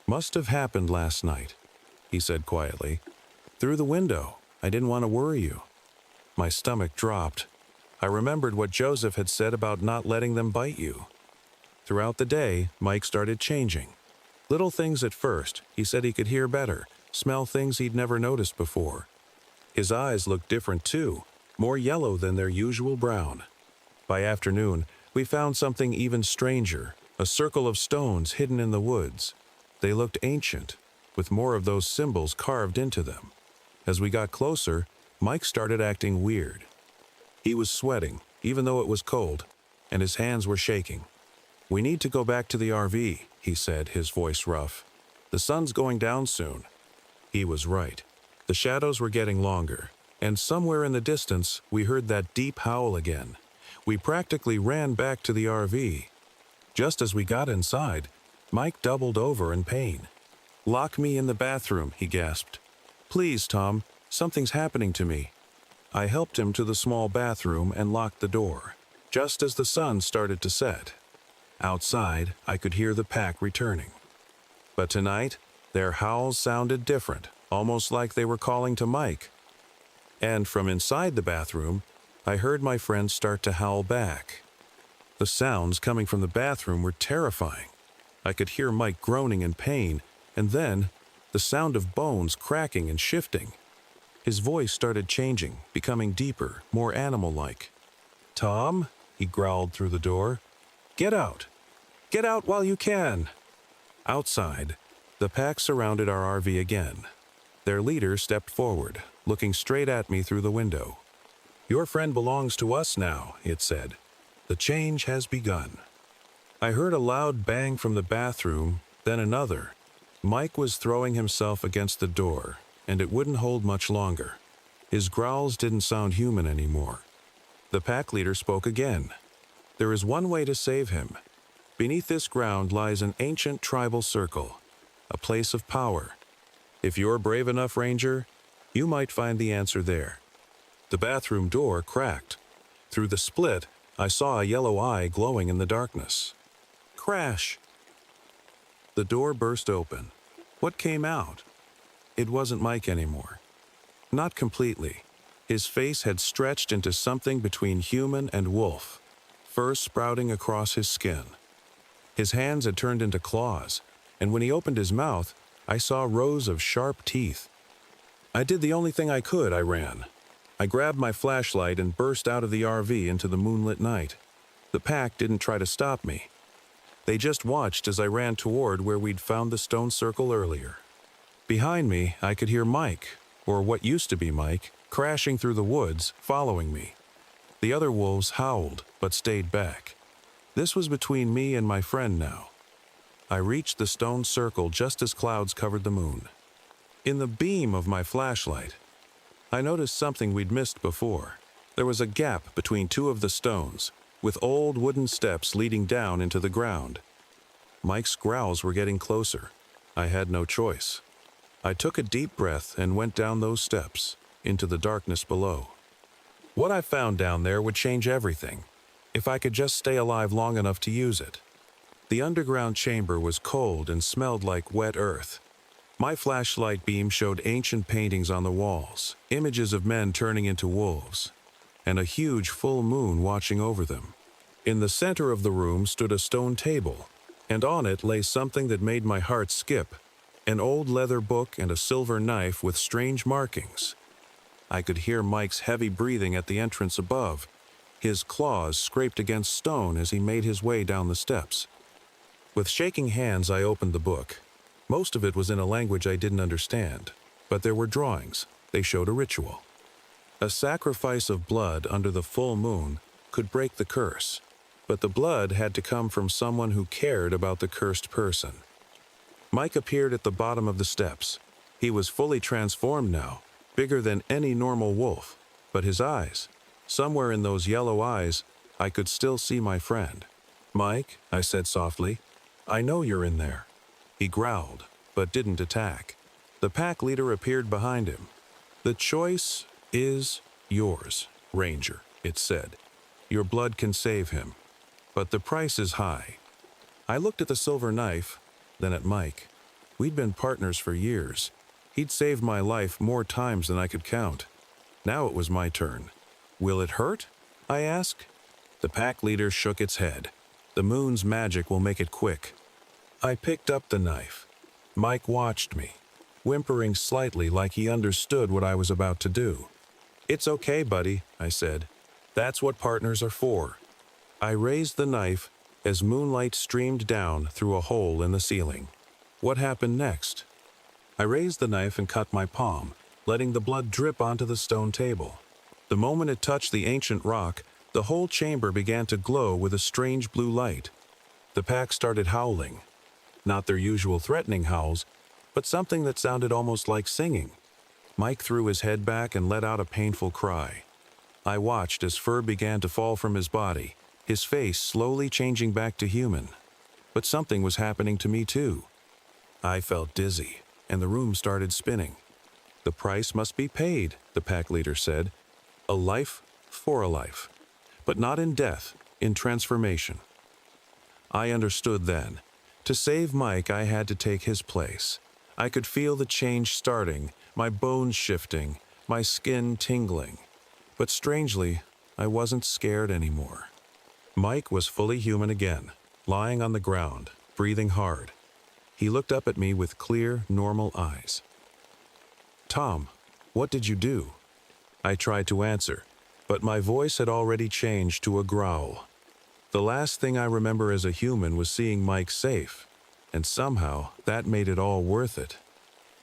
"Must have happened last night," he said quietly. "Through the window. I didn't want to worry you." My stomach dropped. I remembered what Joseph had said about not letting them bite you. Throughout the day, Mike started changing. Little things at first. He said he could hear better, smell things he'd never noticed before. His eyes looked different too, more yellow than their usual brown. By afternoon, we found something even stranger, a circle of stones hidden in the woods. They looked ancient, with more of those symbols carved into them. As we got closer, Mike started acting weird. He was sweating, even though it was cold, and his hands were shaking. "We need to go back to the RV," he said, his voice rough. "The sun's going down soon." He was right. The shadows were getting longer, and somewhere in the distance, we heard that deep howl again. We practically ran back to the RV. Just as we got inside, Mike doubled over in pain. "Lock me in the bathroom," he gasped. "Please, Tom, something's happening to me." I helped him to the small bathroom and locked the door, just as the sun started to set. Outside, I could hear the pack returning. But tonight, their howls sounded different, almost like they were calling to Mike. And from inside the bathroom, I heard my friend start to howl back. The sounds coming from the bathroom were terrifying. I could hear Mike groaning in pain, and then the sound of bones cracking and shifting. His voice started changing, becoming deeper, more animal-like. "Tom," he growled through the door. "Get out! Get out while you can!" Outside, the pack surrounded our RV again. Their leader stepped forward, looking straight at me through the window. "Your friend belongs to us now," it said. "The change has begun." I heard a loud bang from the bathroom, then another. Mike was throwing himself against the door, and it wouldn't hold much longer. His growls didn't sound human anymore. The pack leader spoke again. "There is one way to save him. Beneath this ground lies an ancient tribal circle, a place of power. If you're brave enough, Ranger, you might find the answer there." The bathroom door cracked. Through the split, I saw a yellow eye glowing in the darkness. Crash! The door burst open. What came out? It wasn't Mike anymore. Not completely. His face had stretched into something between human and wolf, fur sprouting across his skin. His hands had turned into claws, and when he opened his mouth, I saw rows of sharp teeth. I did the only thing I could. I ran. I grabbed my flashlight and burst out of the RV into the moonlit night. The pack didn't try to stop me. They just watched as I ran toward where we'd found the stone circle earlier. Behind me, I could hear Mike, or what used to be Mike, crashing through the woods, following me. The other wolves howled, but stayed back. This was between me and my friend now. I reached the stone circle just as clouds covered the moon. In the beam of my flashlight, I noticed something we'd missed before. There was a gap between two of the stones, with old wooden steps leading down into the ground. Mike's growls were getting closer. I had no choice. I took a deep breath and went down those steps, into the darkness below. What I found down there would change everything, if I could just stay alive long enough to use it. The underground chamber was cold and smelled like wet earth. My flashlight beam showed ancient paintings on the walls, images of men turning into wolves, and a huge full moon watching over them. In the center of the room stood a stone table, and on it lay something that made my heart skip, an old leather book and a silver knife with strange markings. I could hear Mike's heavy breathing at the entrance above. His claws scraped against stone as he made his way down the steps. With shaking hands, I opened the book. Most of it was in a language I didn't understand, but there were drawings. They showed a ritual. A sacrifice of blood under the full moon could break the curse, but the blood had to come from someone who cared about the cursed person. Mike appeared at the bottom of the steps. He was fully transformed now, bigger than any normal wolf, but his eyes, somewhere in those yellow eyes, I could still see my friend. "Mike," I said softly, "I know you're in there." He growled, but didn't attack. The pack leader appeared behind him. "The choice is yours, Ranger," it said. "Your blood can save him, but the price is high." I looked at the silver knife, then at Mike. We'd been partners for years. He'd saved my life more times than I could count. Now it was my turn. "Will it hurt?" I asked. The pack leader shook its head. "The moon's magic will make it quick." I picked up the knife. Mike watched me, whimpering slightly like he understood what I was about to do. "It's okay, buddy," I said. "That's what partners are for." I raised the knife as moonlight streamed down through a hole in the ceiling. What happened next? I raised the knife and cut my palm, letting the blood drip onto the stone table. The moment it touched the ancient rock, the whole chamber began to glow with a strange blue light. The pack started howling. Not their usual threatening howls, but something that sounded almost like singing. Mike threw his head back and let out a painful cry. I watched as fur began to fall from his body, his face slowly changing back to human. But something was happening to me too. I felt dizzy, and the room started spinning. "The price must be paid," the pack leader said. "A life for a life. But not in death, in transformation." I understood then. To save Mike, I had to take his place. I could feel the change starting, my bones shifting, my skin tingling. But strangely, I wasn't scared anymore. Mike was fully human again, lying on the ground, breathing hard. He looked up at me with clear, normal eyes. "Tom, what did you do?" I tried to answer, but my voice had already changed to a growl. The last thing I remember as a human was seeing Mike safe, and somehow that made it all worth it.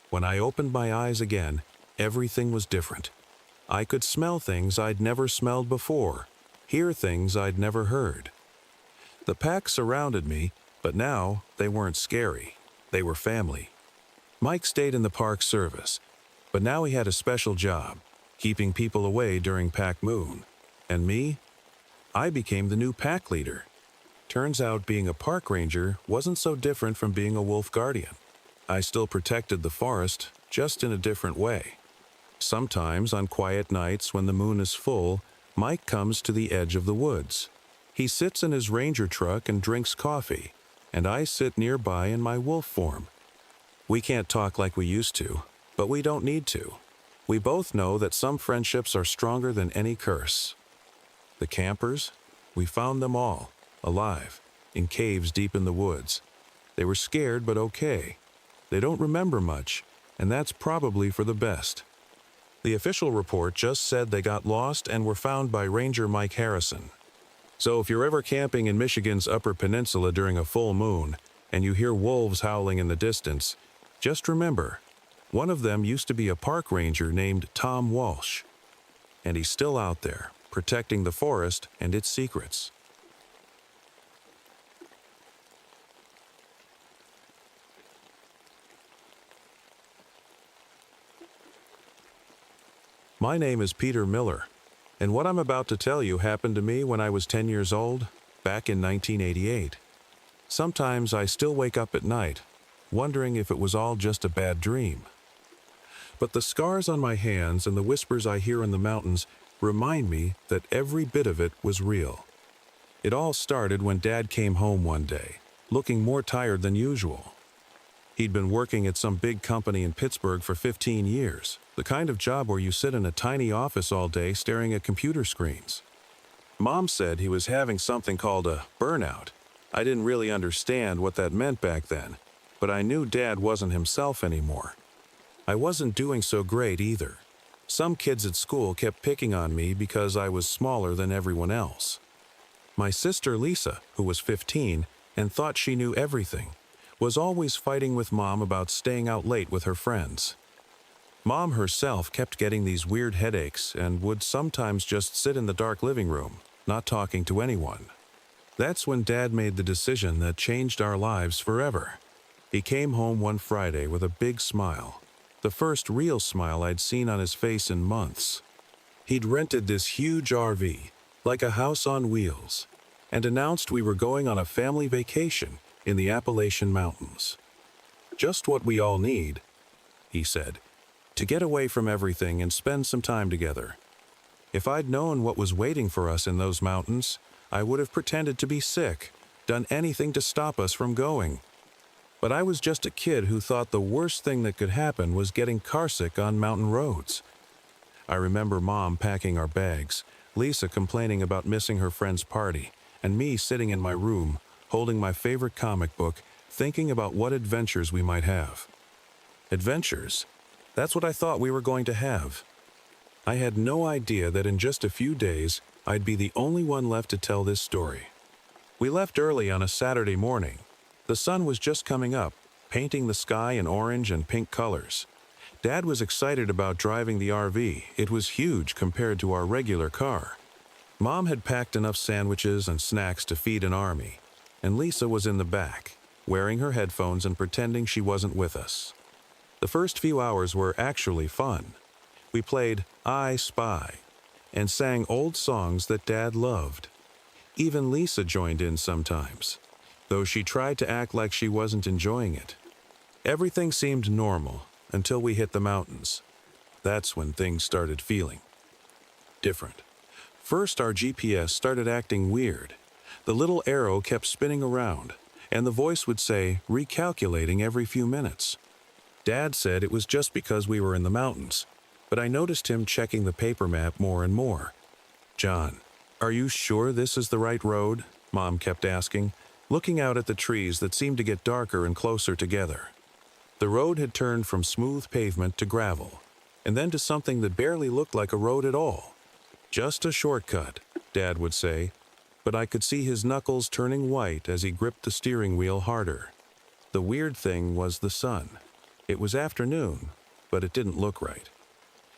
When I opened my eyes again, everything was different. I could smell things I'd never smelled before, hear things I'd never heard. The pack surrounded me, but now they weren't scary. They were family. Mike stayed in the park service, but now he had a special job, keeping people away during Pack Moon. And me? I became the new pack leader. Turns out being a park ranger wasn't so different from being a wolf guardian. I still protected the forest, just in a different way. Sometimes on quiet nights when the moon is full, Mike comes to the edge of the woods. He sits in his ranger truck and drinks coffee, and I sit nearby in my wolf form. We can't talk like we used to, but we don't need to. We both know that some friendships are stronger than any curse. The campers? We found them all, alive, in caves deep in the woods. They were scared but okay. They don't remember much, and that's probably for the best. The official report just said they got lost and were found by Ranger Mike Harrison. So if you're ever camping in Michigan's Upper Peninsula during a full moon and you hear wolves howling in the distance, just remember, one of them used to be a park ranger named Tom Walsh. And he's still out there, protecting the forest and its secrets. My name is Peter Miller, and what I'm about to tell you happened to me when I was 10 years old, back in 1988. Sometimes I still wake up at night, wondering if it was all just a bad dream. But the scars on my hands and the whispers I hear in the mountains remind me that every bit of it was real. It all started when Dad came home one day, looking more tired than usual. He'd been working at some big company in Pittsburgh for 15 years, the kind of job where you sit in a tiny office all day staring at computer screens. Mom said he was having something called a burnout. I didn't really understand what that meant back then, but I knew Dad wasn't himself anymore. I wasn't doing so great either. Some kids at school kept picking on me because I was smaller than everyone else. My sister Lisa, who was 15 and thought she knew everything, was always fighting with Mom about staying out late with her friends. Mom herself kept getting these weird headaches and would sometimes just sit in the dark living room, not talking to anyone. That's when Dad made the decision that changed our lives forever. He came home one Friday with a big smile, the first real smile I'd seen on his face in months. He'd rented this huge RV, like a house on wheels, and announced we were going on a family vacation in the Appalachian Mountains. Just what we all need, he said, to get away from everything and spend some time together. If I'd known what was waiting for us in those mountains, I would have pretended to be sick, done anything to stop us from going. But I was just a kid who thought the worst thing that could happen was getting carsick on mountain roads. I remember Mom packing our bags, Lisa complaining about missing her friend's party, and me sitting in my room, holding my favorite comic book, thinking about what adventures we might have. Adventures? That's what I thought we were going to have. I had no idea that in just a few days, I'd be the only one left to tell this story. We left early on a Saturday morning. The sun was just coming up, painting the sky in orange and pink colors. Dad was excited about driving the RV. It was huge compared to our regular car. Mom had packed enough sandwiches and snacks to feed an army, and Lisa was in the back, wearing her headphones and pretending she wasn't with us. The first few hours were actually fun. We played I Spy and sang old songs that Dad loved. Even Lisa joined in sometimes, though she tried to act like she wasn't enjoying it. Everything seemed normal until we hit the mountains. That's when things started feeling different. First, our GPS started acting weird. The little arrow kept spinning around, and the voice would say, recalculating every few minutes. Dad said it was just because we were in the mountains, but I noticed him checking the paper map more and more. John, are you sure this is the right road? Mom kept asking, looking out at the trees that seemed to get darker and closer together. The road had turned from smooth pavement to gravel, and then to something that barely looked like a road at all. Just a shortcut, Dad would say, but I could see his knuckles turning white as he gripped the steering wheel harder. The weird thing was the sun. It was afternoon, but it didn't look right.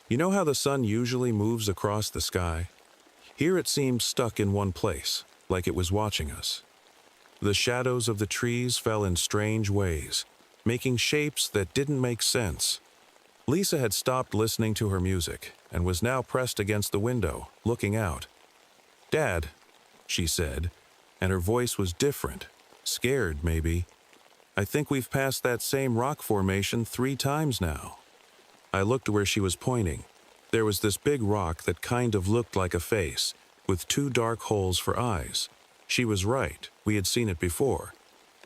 You know how the sun usually moves across the sky? Here it seemed stuck in one place, like it was watching us. The shadows of the trees fell in strange ways, making shapes that didn't make sense. Lisa had stopped listening to her music and was now pressed against the window, looking out. Dad, she said, and her voice was different, scared maybe. I think we've passed that same rock formation 3 times now. I looked where she was pointing. There was this big rock that kind of looked like a face, with 2 dark holes for eyes. She was right, we had seen it before,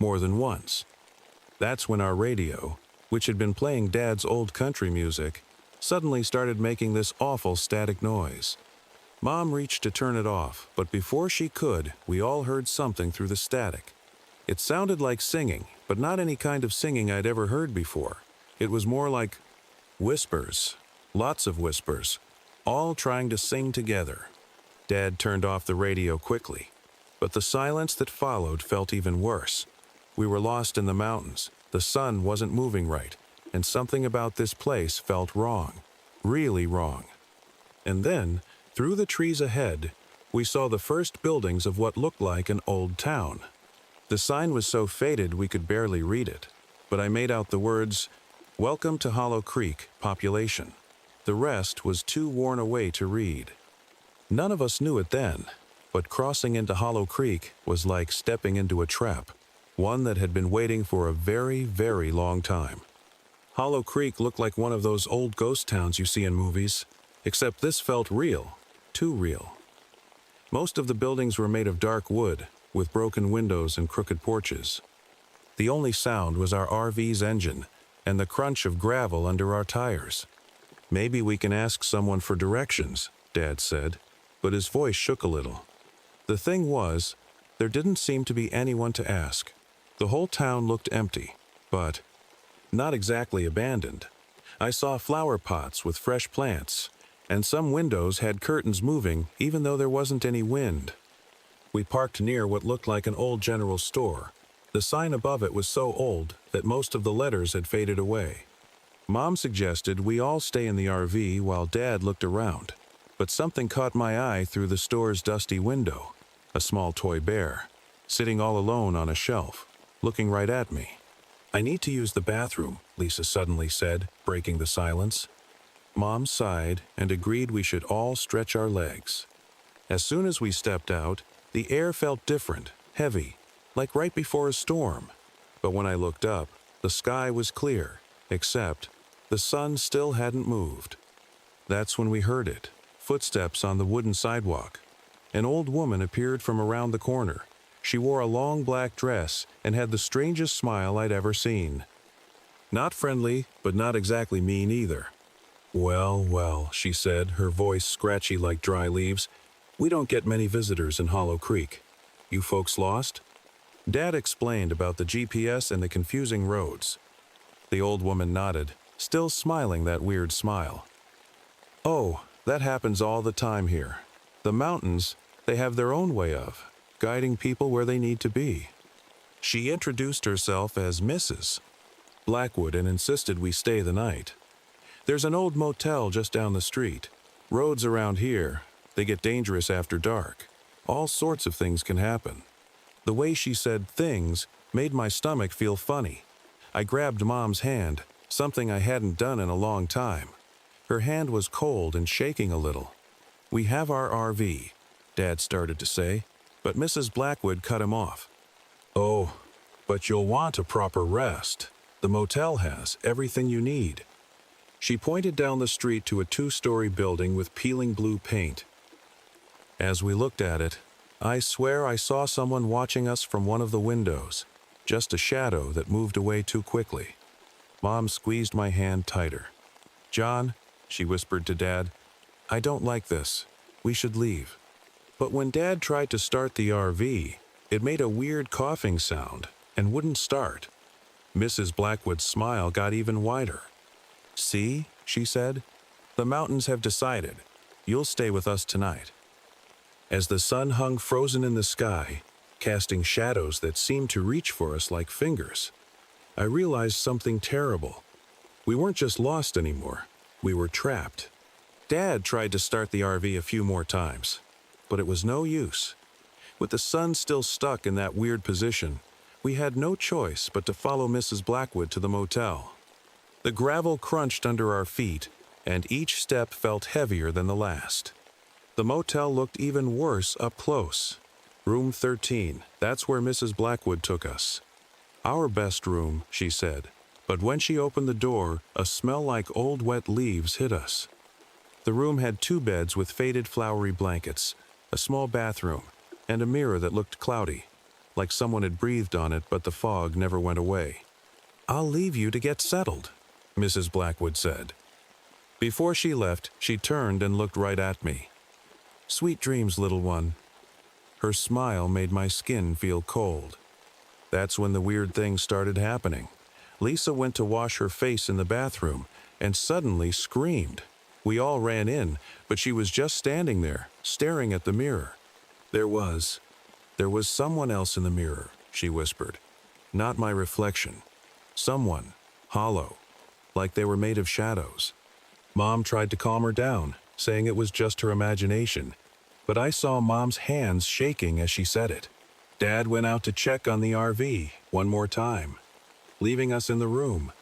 more than once. That's when our radio, which had been playing Dad's old country music, suddenly started making this awful static noise. Mom reached to turn it off, but before she could, we all heard something through the static. It sounded like singing, but not any kind of singing I'd ever heard before. It was more like whispers, Lots of whispers, all trying to sing together. Dad turned off the radio quickly, but the silence that followed felt even worse. We were lost in the mountains, the sun wasn't moving right, and something about this place felt wrong, really wrong. And then, through the trees ahead, we saw the first buildings of what looked like an old town. The sign was so faded we could barely read it, but I made out the words, "Welcome to Hollow Creek, population." The rest was too worn away to read. None of us knew it then, but crossing into Hollow Creek was like stepping into a trap, one that had been waiting for a very, very long time. Hollow Creek looked like one of those old ghost towns you see in movies, except this felt real, too real. Most of the buildings were made of dark wood, with broken windows and crooked porches. The only sound was our RV's engine and the crunch of gravel under our tires. "Maybe we can ask someone for directions," Dad said, but his voice shook a little. The thing was, there didn't seem to be anyone to ask. The whole town looked empty, but not exactly abandoned. I saw flower pots with fresh plants, and some windows had curtains moving even though there wasn't any wind. We parked near what looked like an old general store. The sign above it was so old that most of the letters had faded away. Mom suggested we all stay in the RV while Dad looked around, but something caught my eye through the store's dusty window, a small toy bear, sitting all alone on a shelf, looking right at me. "I need to use the bathroom," Lisa suddenly said, breaking the silence. Mom sighed and agreed we should all stretch our legs. As soon as we stepped out, the air felt different, heavy, like right before a storm. But when I looked up, the sky was clear, except the sun still hadn't moved. That's when we heard it, footsteps on the wooden sidewalk. An old woman appeared from around the corner. She wore a long black dress and had the strangest smile I'd ever seen. Not friendly, but not exactly mean either. "Well, well," she said, her voice scratchy like dry leaves. "We don't get many visitors in Hollow Creek. You folks lost?" Dad explained about the GPS and the confusing roads. The old woman nodded, still smiling that weird smile. "Oh, that happens all the time here. The mountains, they have their own way of guiding people where they need to be." She introduced herself as Mrs. Blackwood and insisted we stay the night. "There's an old motel just down the street. Roads around here, they get dangerous after dark. All sorts of things can happen." The way she said "things" made my stomach feel funny. I grabbed Mom's hand, something I hadn't done in a long time. Her hand was cold and shaking a little. "We have our RV," Dad started to say, but Mrs. Blackwood cut him off. "Oh, but you'll want a proper rest. The motel has everything you need." She pointed down the street to a 2-story building with peeling blue paint. As we looked at it, I swear I saw someone watching us from one of the windows, just a shadow that moved away too quickly. Mom squeezed my hand tighter. "John," she whispered to Dad, "I don't like this. We should leave." But when Dad tried to start the RV, it made a weird coughing sound and wouldn't start. Mrs. Blackwood's smile got even wider. "See," she said, "the mountains have decided. You'll stay with us tonight." As the sun hung frozen in the sky, casting shadows that seemed to reach for us like fingers, I realized something terrible. We weren't just lost anymore. We were trapped. Dad tried to start the RV a few more times, but it was no use. With the sun still stuck in that weird position, we had no choice but to follow Mrs. Blackwood to the motel. The gravel crunched under our feet, and each step felt heavier than the last. The motel looked even worse up close. Room 13, that's where Mrs. Blackwood took us. "Our best room," she said, but when she opened the door, a smell like old wet leaves hit us. The room had 2 beds with faded flowery blankets, a small bathroom, and a mirror that looked cloudy, like someone had breathed on it but the fog never went away. "I'll leave you to get settled," Mrs. Blackwood said. Before she left, she turned and looked right at me. "Sweet dreams, little one." Her smile made my skin feel cold. That's when the weird things started happening. Lisa went to wash her face in the bathroom and suddenly screamed. We all ran in, but she was just standing there, staring at the mirror. There was someone else in the mirror, she whispered. Not my reflection. Someone, hollow, like they were made of shadows. Mom tried to calm her down, saying it was just her imagination, but I saw Mom's hands shaking as she said it. Dad went out to check on the RV one more time, leaving us in the room.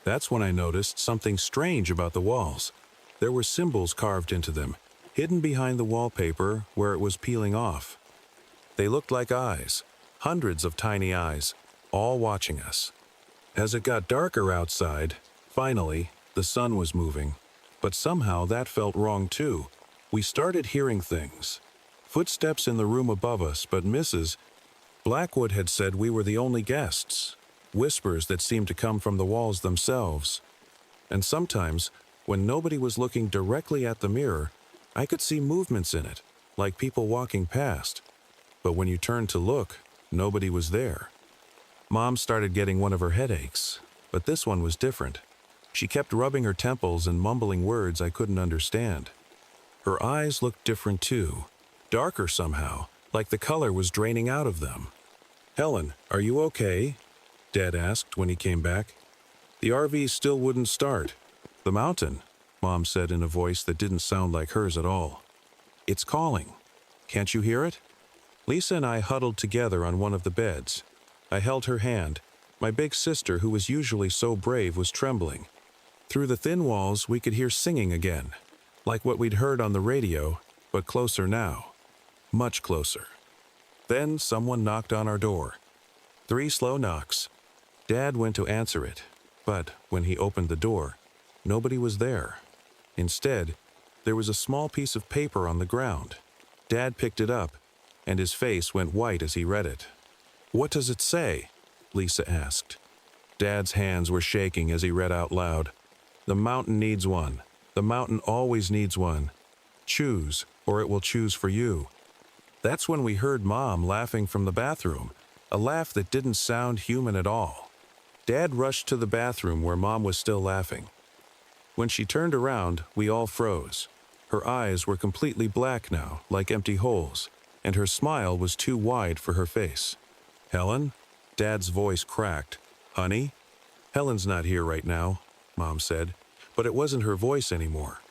That's when I noticed something strange about the walls. There were symbols carved into them, hidden behind the wallpaper where it was peeling off. They looked like eyes, hundreds of tiny eyes, all watching us. As it got darker outside, finally, the sun was moving. But somehow that felt wrong too. We started hearing things. Footsteps in the room above us, but Mrs. Blackwood had said we were the only guests. Whispers that seemed to come from the walls themselves. And sometimes, when nobody was looking directly at the mirror, I could see movements in it, like people walking past. But when you turned to look, nobody was there. Mom started getting one of her headaches, but this one was different. She kept rubbing her temples and mumbling words I couldn't understand. Her eyes looked different too, darker somehow, like the color was draining out of them. "Helen, are you okay?" Dad asked when he came back. The RV still wouldn't start. "The mountain," Mom said in a voice that didn't sound like hers at all. "It's calling. Can't you hear it?" Lisa and I huddled together on one of the beds. I held her hand. My big sister, who was usually so brave, was trembling. Through the thin walls, we could hear singing again, like what we'd heard on the radio, but closer now. Much closer. Then someone knocked on our door. 3 slow knocks. Dad went to answer it, but when he opened the door, nobody was there. Instead, there was a small piece of paper on the ground. Dad picked it up, and his face went white as he read it. "What does it say?" Lisa asked. Dad's hands were shaking as he read out loud. "The mountain needs one. The mountain always needs one. Choose, or it will choose for you." That's when we heard Mom laughing from the bathroom, a laugh that didn't sound human at all. Dad rushed to the bathroom where Mom was still laughing. When she turned around, we all froze. Her eyes were completely black now, like empty holes, and her smile was too wide for her face. "Helen?" Dad's voice cracked. "Honey?" "Helen's not here right now," Mom said, but it wasn't her voice anymore.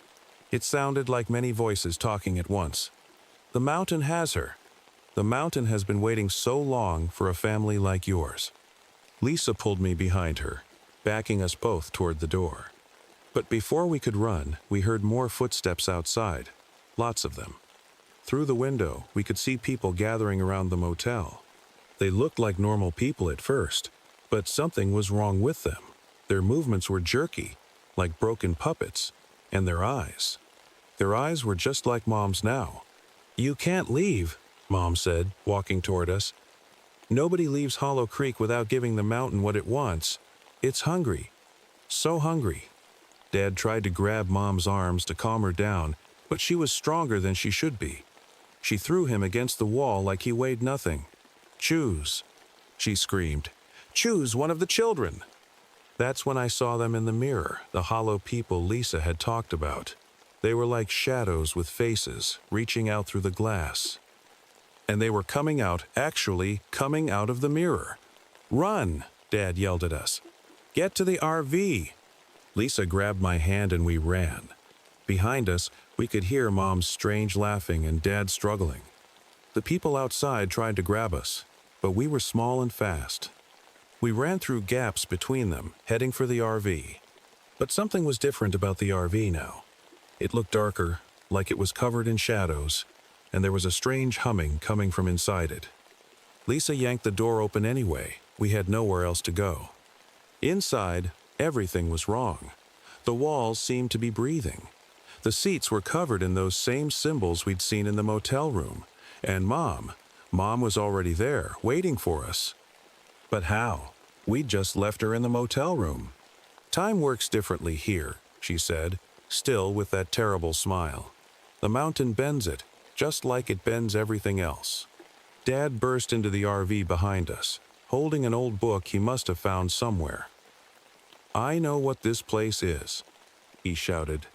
It sounded like many voices talking at once. "The mountain has her. The mountain has been waiting so long for a family like yours." Lisa pulled me behind her, backing us both toward the door. But before we could run, we heard more footsteps outside, lots of them. Through the window, we could see people gathering around the motel. They looked like normal people at first, but something was wrong with them. Their movements were jerky, like broken puppets, and their eyes were just like Mom's now. "You can't leave," Mom said, walking toward us. "Nobody leaves Hollow Creek without giving the mountain what it wants. It's hungry. So hungry." Dad tried to grab Mom's arms to calm her down, but she was stronger than she should be. She threw him against the wall like he weighed nothing. "Choose," she screamed. "Choose one of the children." That's when I saw them in the mirror, the hollow people Lisa had talked about. They were like shadows with faces, reaching out through the glass. And they were actually coming out of the mirror. "Run!" Dad yelled at us. "Get to the RV!" Lisa grabbed my hand and we ran. Behind us, we could hear Mom's strange laughing and Dad struggling. The people outside tried to grab us, but we were small and fast. We ran through gaps between them, heading for the RV. But something was different about the RV now. It looked darker, like it was covered in shadows, and there was a strange humming coming from inside it. Lisa yanked the door open anyway. We had nowhere else to go. Inside, everything was wrong. The walls seemed to be breathing. The seats were covered in those same symbols we'd seen in the motel room. And Mom was already there, waiting for us. But how? We'd just left her in the motel room. "Time works differently here," she said, still with that terrible smile. "The mountain bends it, just like it bends everything else." Dad burst into the RV behind us, holding an old book he must have found somewhere. "I know what this place is," he shouted.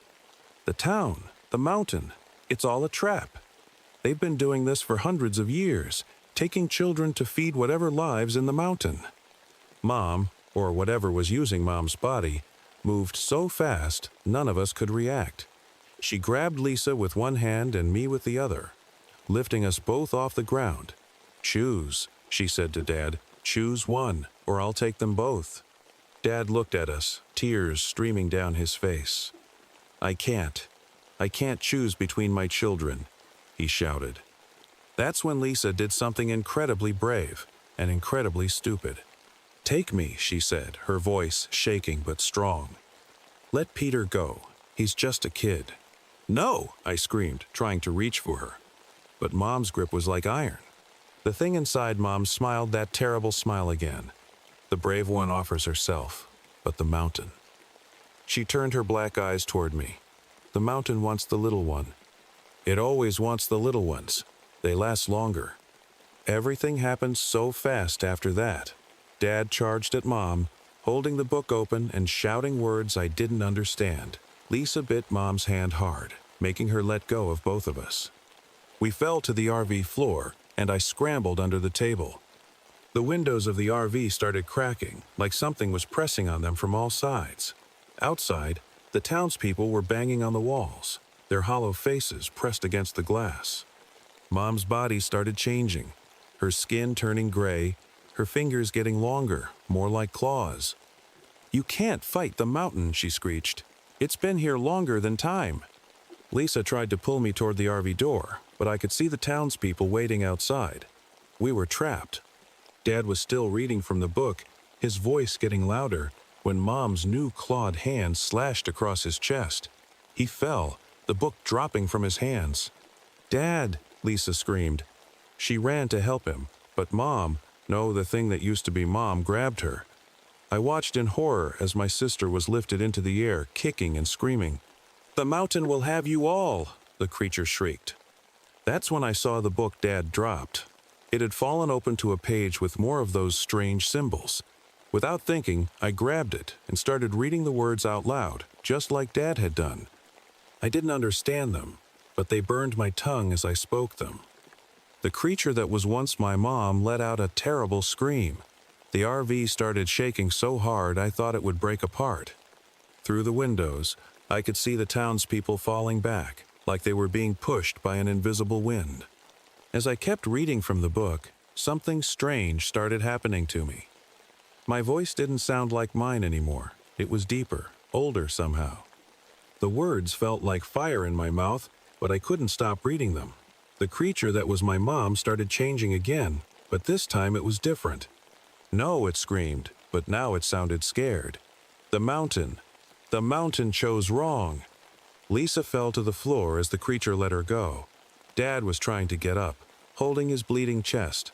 The town, the mountain, it's all a trap. They've been doing this for hundreds of years, taking children to feed whatever lives in the mountain. Mom, or whatever was using Mom's body, moved so fast none of us could react. She grabbed Lisa with one hand and me with the other, lifting us both off the ground. "Choose," she said to Dad. "Choose one, or I'll take them both." Dad looked at us, tears streaming down his face. I can't choose between my children," he shouted. That's when Lisa did something incredibly brave and incredibly stupid. "Take me," she said, her voice shaking but strong. "Let Peter go. He's just a kid." "No!" I screamed, trying to reach for her. But Mom's grip was like iron. The thing inside Mom smiled that terrible smile again. The brave one offers herself, but the mountain. She turned her black eyes toward me. "The mountain wants the little one. It always wants the little ones. They last longer." Everything happened so fast after that. Dad charged at Mom, holding the book open and shouting words I didn't understand. Lisa bit Mom's hand hard, making her let go of both of us. We fell to the RV floor, and I scrambled under the table. The windows of the RV started cracking, like something was pressing on them from all sides. Outside, the townspeople were banging on the walls, their hollow faces pressed against the glass. Mom's body started changing, her skin turning gray, her fingers getting longer, more like claws. "You can't fight the mountain," she screeched. "It's been here longer than time." Lisa tried to pull me toward the RV door, but I could see the townspeople waiting outside. We were trapped. Dad was still reading from the book, his voice getting louder, when Mom's new clawed hand slashed across his chest. He fell, the book dropping from his hands. "Dad!" Lisa screamed. She ran to help him, but Mom, no, the thing that used to be Mom, grabbed her. I watched in horror as my sister was lifted into the air, kicking and screaming. "The mountain will have you all!" the creature shrieked. That's when I saw the book Dad dropped. It had fallen open to a page with more of those strange symbols. Without thinking, I grabbed it and started reading the words out loud, just like Dad had done. I didn't understand them, but they burned my tongue as I spoke them. The creature that was once my mom let out a terrible scream. The RV started shaking so hard I thought it would break apart. Through the windows, I could see the townspeople falling back, like they were being pushed by an invisible wind. As I kept reading from the book, something strange started happening to me. My voice didn't sound like mine anymore. It was deeper, older somehow. The words felt like fire in my mouth, but I couldn't stop reading them. The creature that was my mom started changing again, but this time it was different. "No," it screamed, but now it sounded scared. The mountain chose wrong." Lisa fell to the floor as the creature let her go. Dad was trying to get up, holding his bleeding chest.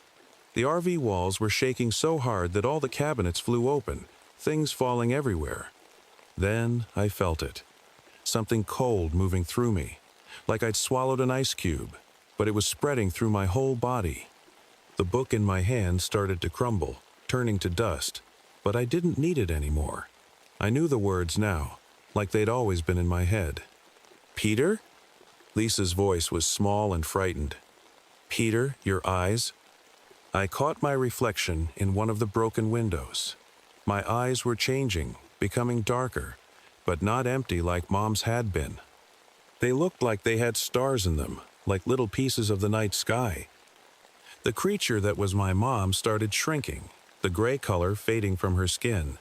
The RV walls were shaking so hard that all the cabinets flew open, things falling everywhere. Then I felt it. Something cold moving through me, like I'd swallowed an ice cube, but it was spreading through my whole body. The book in my hand started to crumble, turning to dust, but I didn't need it anymore. I knew the words now, like they'd always been in my head. "Peter?" Lisa's voice was small and frightened. "Peter, your eyes?" I caught my reflection in one of the broken windows. My eyes were changing, becoming darker, but not empty like Mom's had been. They looked like they had stars in them, like little pieces of the night sky. The creature that was my mom started shrinking, the gray color fading from her skin.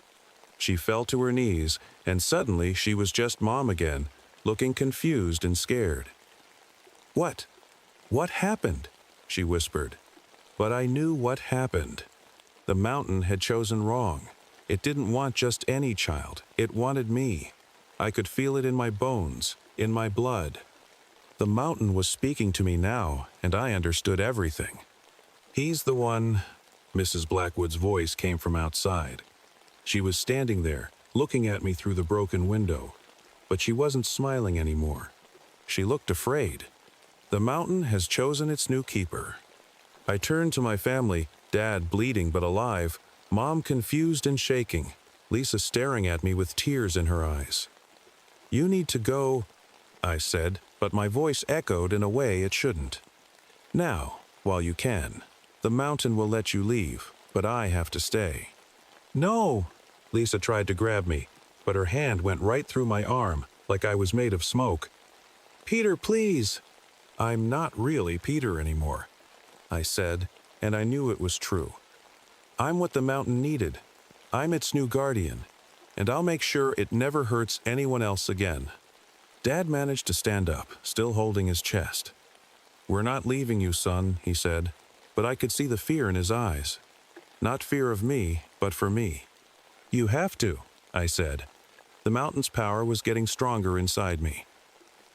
She fell to her knees, and suddenly she was just Mom again, looking confused and scared. What happened?" she whispered. But I knew what happened. The mountain had chosen wrong. It didn't want just any child. It wanted me. I could feel it in my bones, in my blood. The mountain was speaking to me now, and I understood everything. "He's the one," Mrs. Blackwood's voice came from outside. She was standing there, looking at me through the broken window, but she wasn't smiling anymore. She looked afraid. "The mountain has chosen its new keeper." I turned to my family, Dad bleeding but alive, Mom confused and shaking, Lisa staring at me with tears in her eyes. "You need to go," I said, but my voice echoed in a way it shouldn't. Now, while you can, the mountain will let you leave, but I have to stay. No! Lisa tried to grab me, but her hand went right through my arm, like I was made of smoke. Peter, please! I'm not really Peter anymore, I said, and I knew it was true. I'm what the mountain needed. I'm its new guardian, and I'll make sure it never hurts anyone else again. Dad managed to stand up, still holding his chest. We're not leaving you, son, he said, but I could see the fear in his eyes. Not fear of me, but for me. You have to, I said. The mountain's power was getting stronger inside me.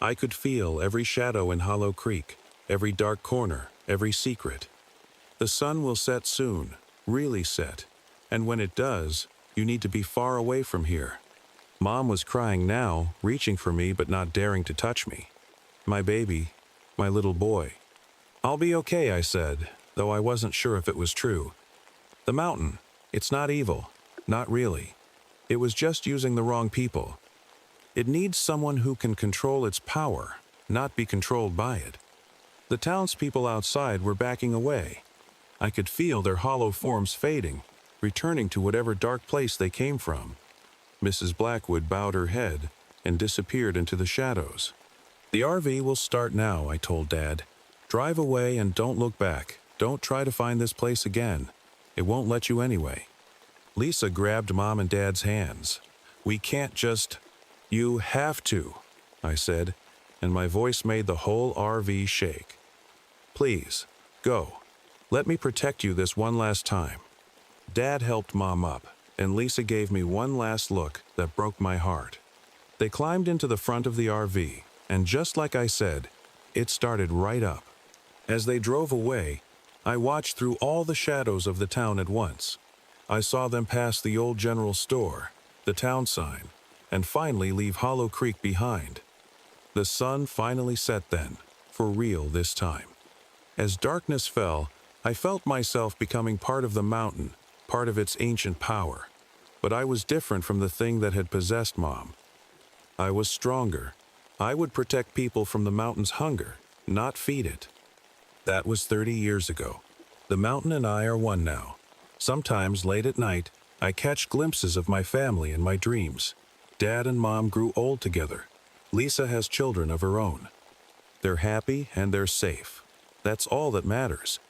I could feel every shadow in Hollow Creek, every dark corner, every secret. The sun will set soon, really set, and when it does, you need to be far away from here. Mom was crying now, reaching for me but not daring to touch me. My baby, my little boy. I'll be okay, I said, though I wasn't sure if it was true. The mountain, it's not evil, not really. It was just using the wrong people. It needs someone who can control its power, not be controlled by it. The townspeople outside were backing away. I could feel their hollow forms fading, returning to whatever dark place they came from. Mrs. Blackwood bowed her head and disappeared into the shadows. The RV will start now, I told Dad. Drive away and don't look back. Don't try to find this place again. It won't let you anyway. Lisa grabbed Mom and Dad's hands. We can't just... You have to, I said, and my voice made the whole RV shake. Please, go. Let me protect you this one last time. Dad helped Mom up, and Lisa gave me one last look that broke my heart. They climbed into the front of the RV, and just like I said, it started right up. As they drove away, I watched through all the shadows of the town at once. I saw them pass the old general store, the town sign, and finally leave Hollow Creek behind. The sun finally set then, for real this time. As darkness fell, I felt myself becoming part of the mountain, part of its ancient power. But I was different from the thing that had possessed Mom. I was stronger. I would protect people from the mountain's hunger, not feed it. That was 30 years ago. The mountain and I are one now. Sometimes late at night, I catch glimpses of my family in my dreams. Dad and Mom grew old together. Lisa has children of her own. They're happy and they're safe. That's all that matters.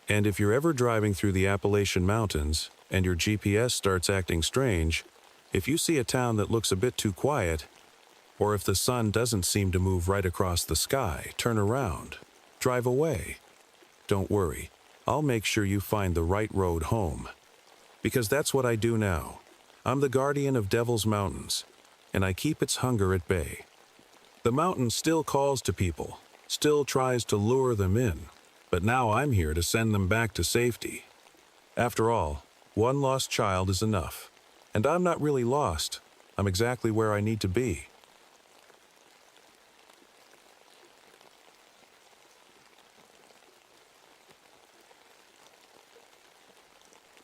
And if you're ever driving through the Appalachian Mountains and your GPS starts acting strange, if you see a town that looks a bit too quiet, or if the sun doesn't seem to move right across the sky, turn around. Drive away. Don't worry, I'll make sure you find the right road home. Because that's what I do now. I'm the guardian of Devil's Mountains, and I keep its hunger at bay. The mountain still calls to people, still tries to lure them in, but now I'm here to send them back to safety. After all, one lost child is enough. And I'm not really lost. I'm exactly where I need to be.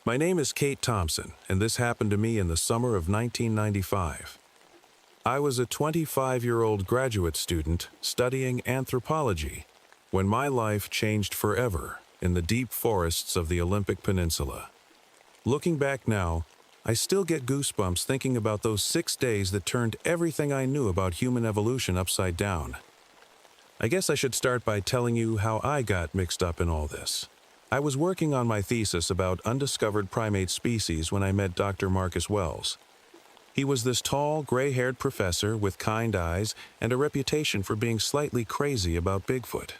My name is Kate Thompson, and this happened to me in the summer of 1995. I was a 25-year-old graduate student studying anthropology when my life changed forever in the deep forests of the Olympic Peninsula. Looking back now, I still get goosebumps thinking about those 6 days that turned everything I knew about human evolution upside down. I guess I should start by telling you how I got mixed up in all this. I was working on my thesis about undiscovered primate species when I met Dr. Marcus Wells. He was this tall, gray-haired professor with kind eyes and a reputation for being slightly crazy about Bigfoot.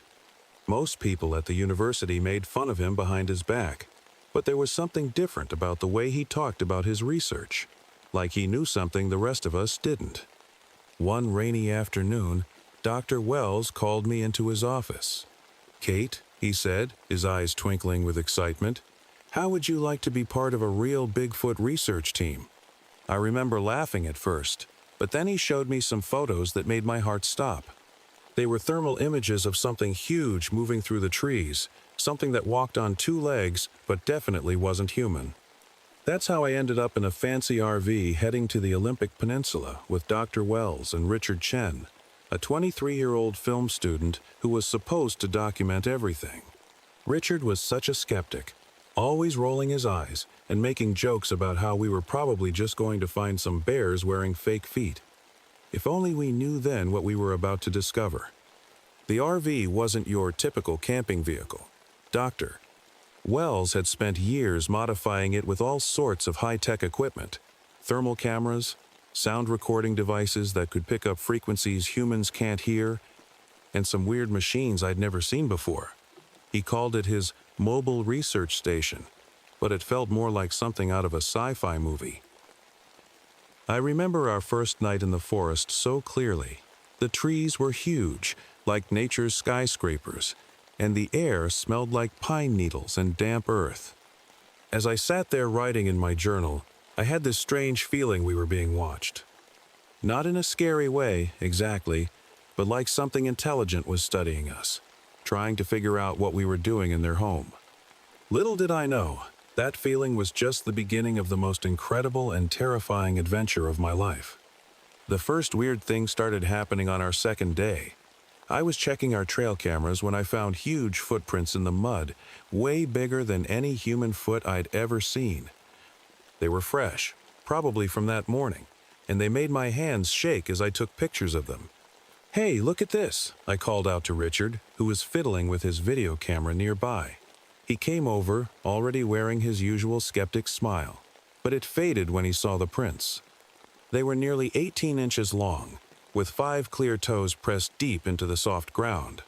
Most people at the university made fun of him behind his back, but there was something different about the way he talked about his research, like he knew something the rest of us didn't. One rainy afternoon, Dr. Wells called me into his office. "Kate," he said, his eyes twinkling with excitement, "how would you like to be part of a real Bigfoot research team?" I remember laughing at first, but then he showed me some photos that made my heart stop. They were thermal images of something huge moving through the trees, something that walked on 2 legs but definitely wasn't human. That's how I ended up in a fancy RV heading to the Olympic Peninsula with Dr. Wells and Richard Chen. a 23-year-old film student who was supposed to document everything. Richard was such a skeptic, always rolling his eyes and making jokes about how we were probably just going to find some bears wearing fake feet. If only we knew then what we were about to discover. The RV wasn't your typical camping vehicle. Dr. Wells had spent years modifying it with all sorts of high-tech equipment, thermal cameras, sound recording devices that could pick up frequencies humans can't hear, and some weird machines I'd never seen before. He called it his mobile research station, but it felt more like something out of a sci-fi movie. I remember our first night in the forest so clearly. The trees were huge, like nature's skyscrapers, and the air smelled like pine needles and damp earth. As I sat there writing in my journal, I had this strange feeling we were being watched. Not in a scary way, exactly, but like something intelligent was studying us, trying to figure out what we were doing in their home. Little did I know, that feeling was just the beginning of the most incredible and terrifying adventure of my life. The first weird thing started happening on our second day. I was checking our trail cameras when I found huge footprints in the mud, way bigger than any human foot I'd ever seen. They were fresh, probably from that morning, and they made my hands shake as I took pictures of them. "Hey, look at this," I called out to Richard, who was fiddling with his video camera nearby. He came over, already wearing his usual skeptic smile, but it faded when he saw the prints. They were nearly 18 inches long, with 5 clear toes pressed deep into the soft ground.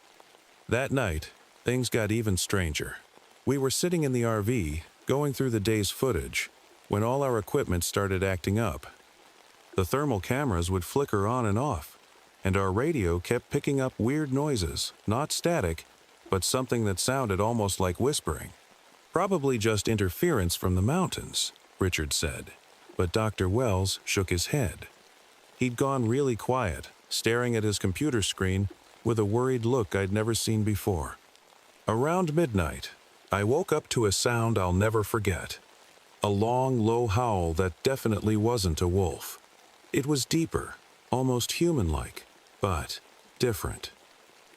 That night, things got even stranger. We were sitting in the RV, going through the day's footage, when all our equipment started acting up. The thermal cameras would flicker on and off, and our radio kept picking up weird noises, not static, but something that sounded almost like whispering. "Probably just interference from the mountains," Richard said, but Dr. Wells shook his head. He'd gone really quiet, staring at his computer screen with a worried look I'd never seen before. Around midnight, I woke up to a sound I'll never forget. A long, low howl that definitely wasn't a wolf. It was deeper, almost human-like, but different.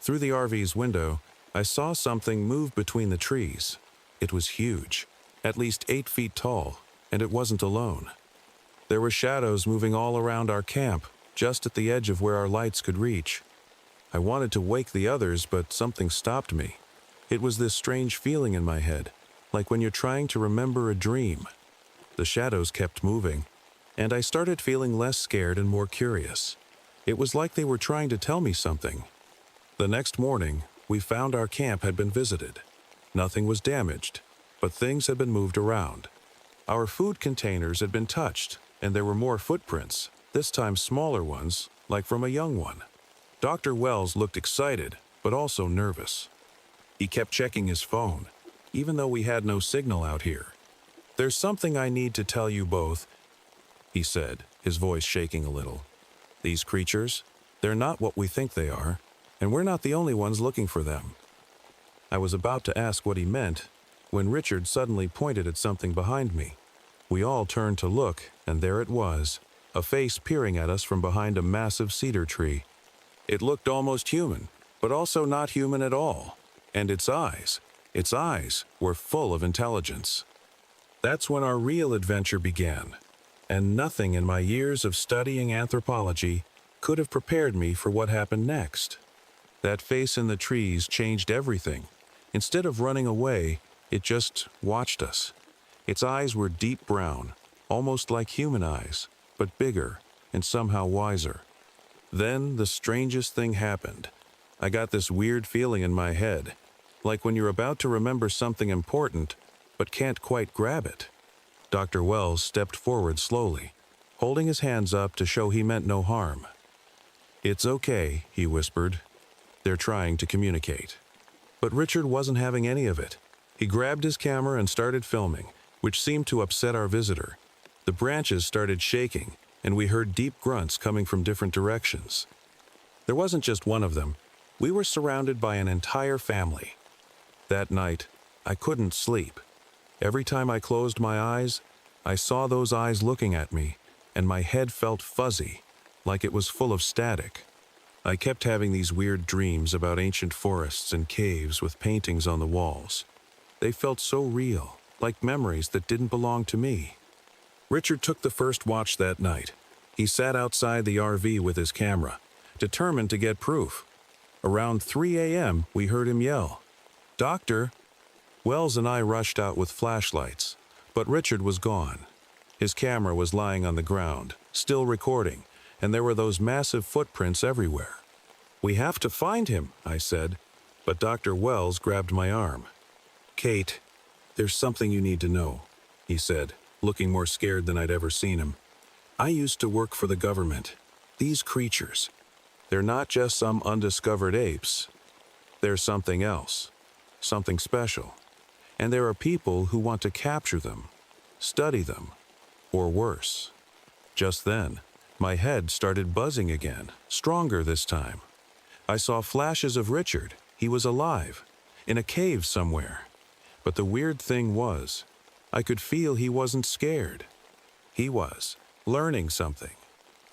Through the RV's window, I saw something move between the trees. It was huge, at least 8 feet tall, and it wasn't alone. There were shadows moving all around our camp, just at the edge of where our lights could reach. I wanted to wake the others, but something stopped me. It was this strange feeling in my head, like when you're trying to remember a dream. The shadows kept moving, and I started feeling less scared and more curious. It was like they were trying to tell me something. The next morning, we found our camp had been visited. Nothing was damaged, but things had been moved around. Our food containers had been touched, and there were more footprints, this time smaller ones, like from a young one. Dr. Wells looked excited, but also nervous. He kept checking his phone, even though we had no signal out here. "There's something I need to tell you both," he said, his voice shaking a little. "These creatures, they're not what we think they are, and we're not the only ones looking for them." I was about to ask what he meant, when Richard suddenly pointed at something behind me. We all turned to look, and there it was, a face peering at us from behind a massive cedar tree. It looked almost human, but also not human at all, and its eyes were full of intelligence. That's when our real adventure began, and nothing in my years of studying anthropology could have prepared me for what happened next. That face in the trees changed everything. Instead of running away, it just watched us. Its eyes were deep brown, almost like human eyes, but bigger and somehow wiser. Then the strangest thing happened. I got this weird feeling in my head, like when you're about to remember something important, but can't quite grab it. Dr. Wells stepped forward slowly, holding his hands up to show he meant no harm. "It's okay," he whispered. "They're trying to communicate." But Richard wasn't having any of it. He grabbed his camera and started filming, which seemed to upset our visitor. The branches started shaking, and we heard deep grunts coming from different directions. There wasn't just one of them. We were surrounded by an entire family. That night, I couldn't sleep. Every time I closed my eyes, I saw those eyes looking at me, and my head felt fuzzy, like it was full of static. I kept having these weird dreams about ancient forests and caves with paintings on the walls. They felt so real, like memories that didn't belong to me. Richard took the first watch that night. He sat outside the RV with his camera, determined to get proof. Around 3 a.m., we heard him yell, "Doctor!" Wells and I rushed out with flashlights, but Richard was gone. His camera was lying on the ground, still recording, and there were those massive footprints everywhere. "We have to find him," I said, but Dr. Wells grabbed my arm. "Kate, there's something you need to know," he said, looking more scared than I'd ever seen him. "I used to work for the government. These creatures, they're not just some undiscovered apes. They're something else, something special. And there are people who want to capture them, study them, or worse." Just then, my head started buzzing again, stronger this time. I saw flashes of Richard. He was alive, in a cave somewhere. But the weird thing was, I could feel he wasn't scared. He was learning something.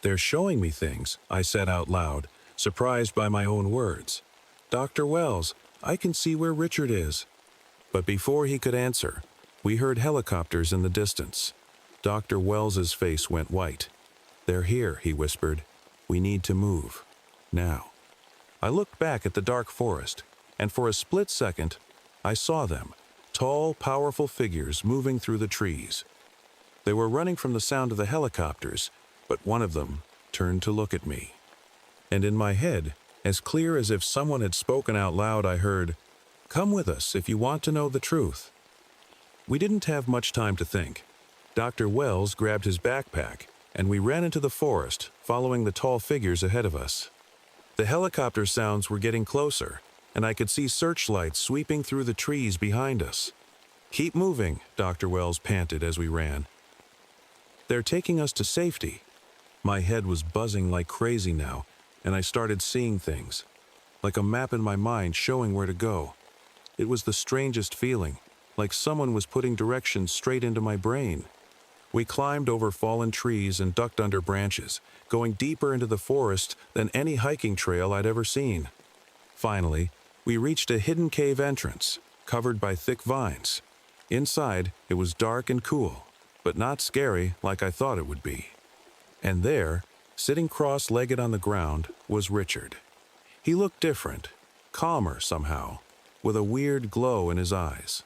"They're showing me things," I said out loud, surprised by my own words. "Dr. Wells, I can see where Richard is." But before he could answer, we heard helicopters in the distance. Dr. Wells's face went white. "They're here," he whispered. "We need to move. Now." I looked back at the dark forest, and for a split second, I saw them, tall, powerful figures moving through the trees. They were running from the sound of the helicopters, but one of them turned to look at me. And in my head, as clear as if someone had spoken out loud, I heard, "Come with us if you want to know the truth." We didn't have much time to think. Dr. Wells grabbed his backpack, and we ran into the forest, following the tall figures ahead of us. The helicopter sounds were getting closer, and I could see searchlights sweeping through the trees behind us. "Keep moving," Dr. Wells panted as we ran. "They're taking us to safety." My head was buzzing like crazy now, and I started seeing things, like a map in my mind showing where to go. It was the strangest feeling, like someone was putting directions straight into my brain. We climbed over fallen trees and ducked under branches, going deeper into the forest than any hiking trail I'd ever seen. Finally, we reached a hidden cave entrance, covered by thick vines. Inside, it was dark and cool, but not scary like I thought it would be. And there, sitting cross-legged on the ground, was Richard. He looked different, calmer somehow, with a weird glow in his eyes.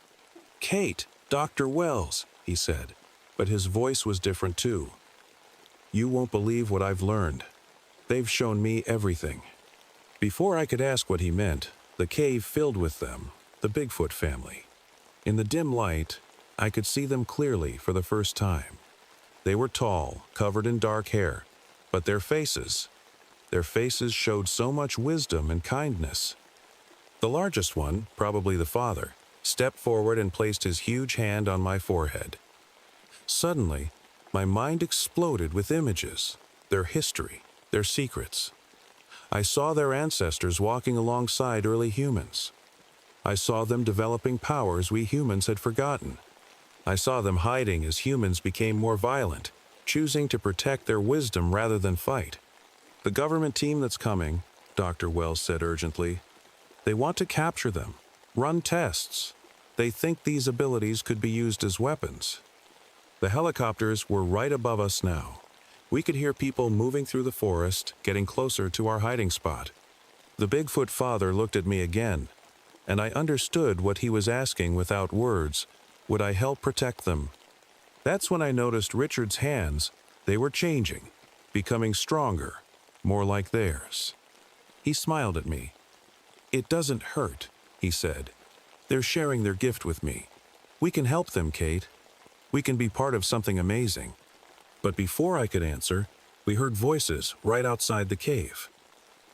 "Kate, Dr. Wells," he said, but his voice was different too. "You won't believe what I've learned. They've shown me everything." Before I could ask what he meant, the cave filled with them, the Bigfoot family. In the dim light, I could see them clearly for the first time. They were tall, covered in dark hair, but their faces showed so much wisdom and kindness. The largest one, probably the father, stepped forward and placed his huge hand on my forehead. Suddenly, my mind exploded with images, their history, their secrets. I saw their ancestors walking alongside early humans. I saw them developing powers we humans had forgotten. I saw them hiding as humans became more violent, choosing to protect their wisdom rather than fight. "The government team that's coming," Dr. Wells said urgently, "they want to capture them, run tests. They think these abilities could be used as weapons." The helicopters were right above us now. We could hear people moving through the forest, getting closer to our hiding spot. The Bigfoot father looked at me again, and I understood what he was asking without words. Would I help protect them? That's when I noticed Richard's hands. They were changing, becoming stronger, more like theirs. He smiled at me. "It doesn't hurt," he said. "They're sharing their gift with me. We can help them, Kate. We can be part of something amazing." But before I could answer, we heard voices right outside the cave.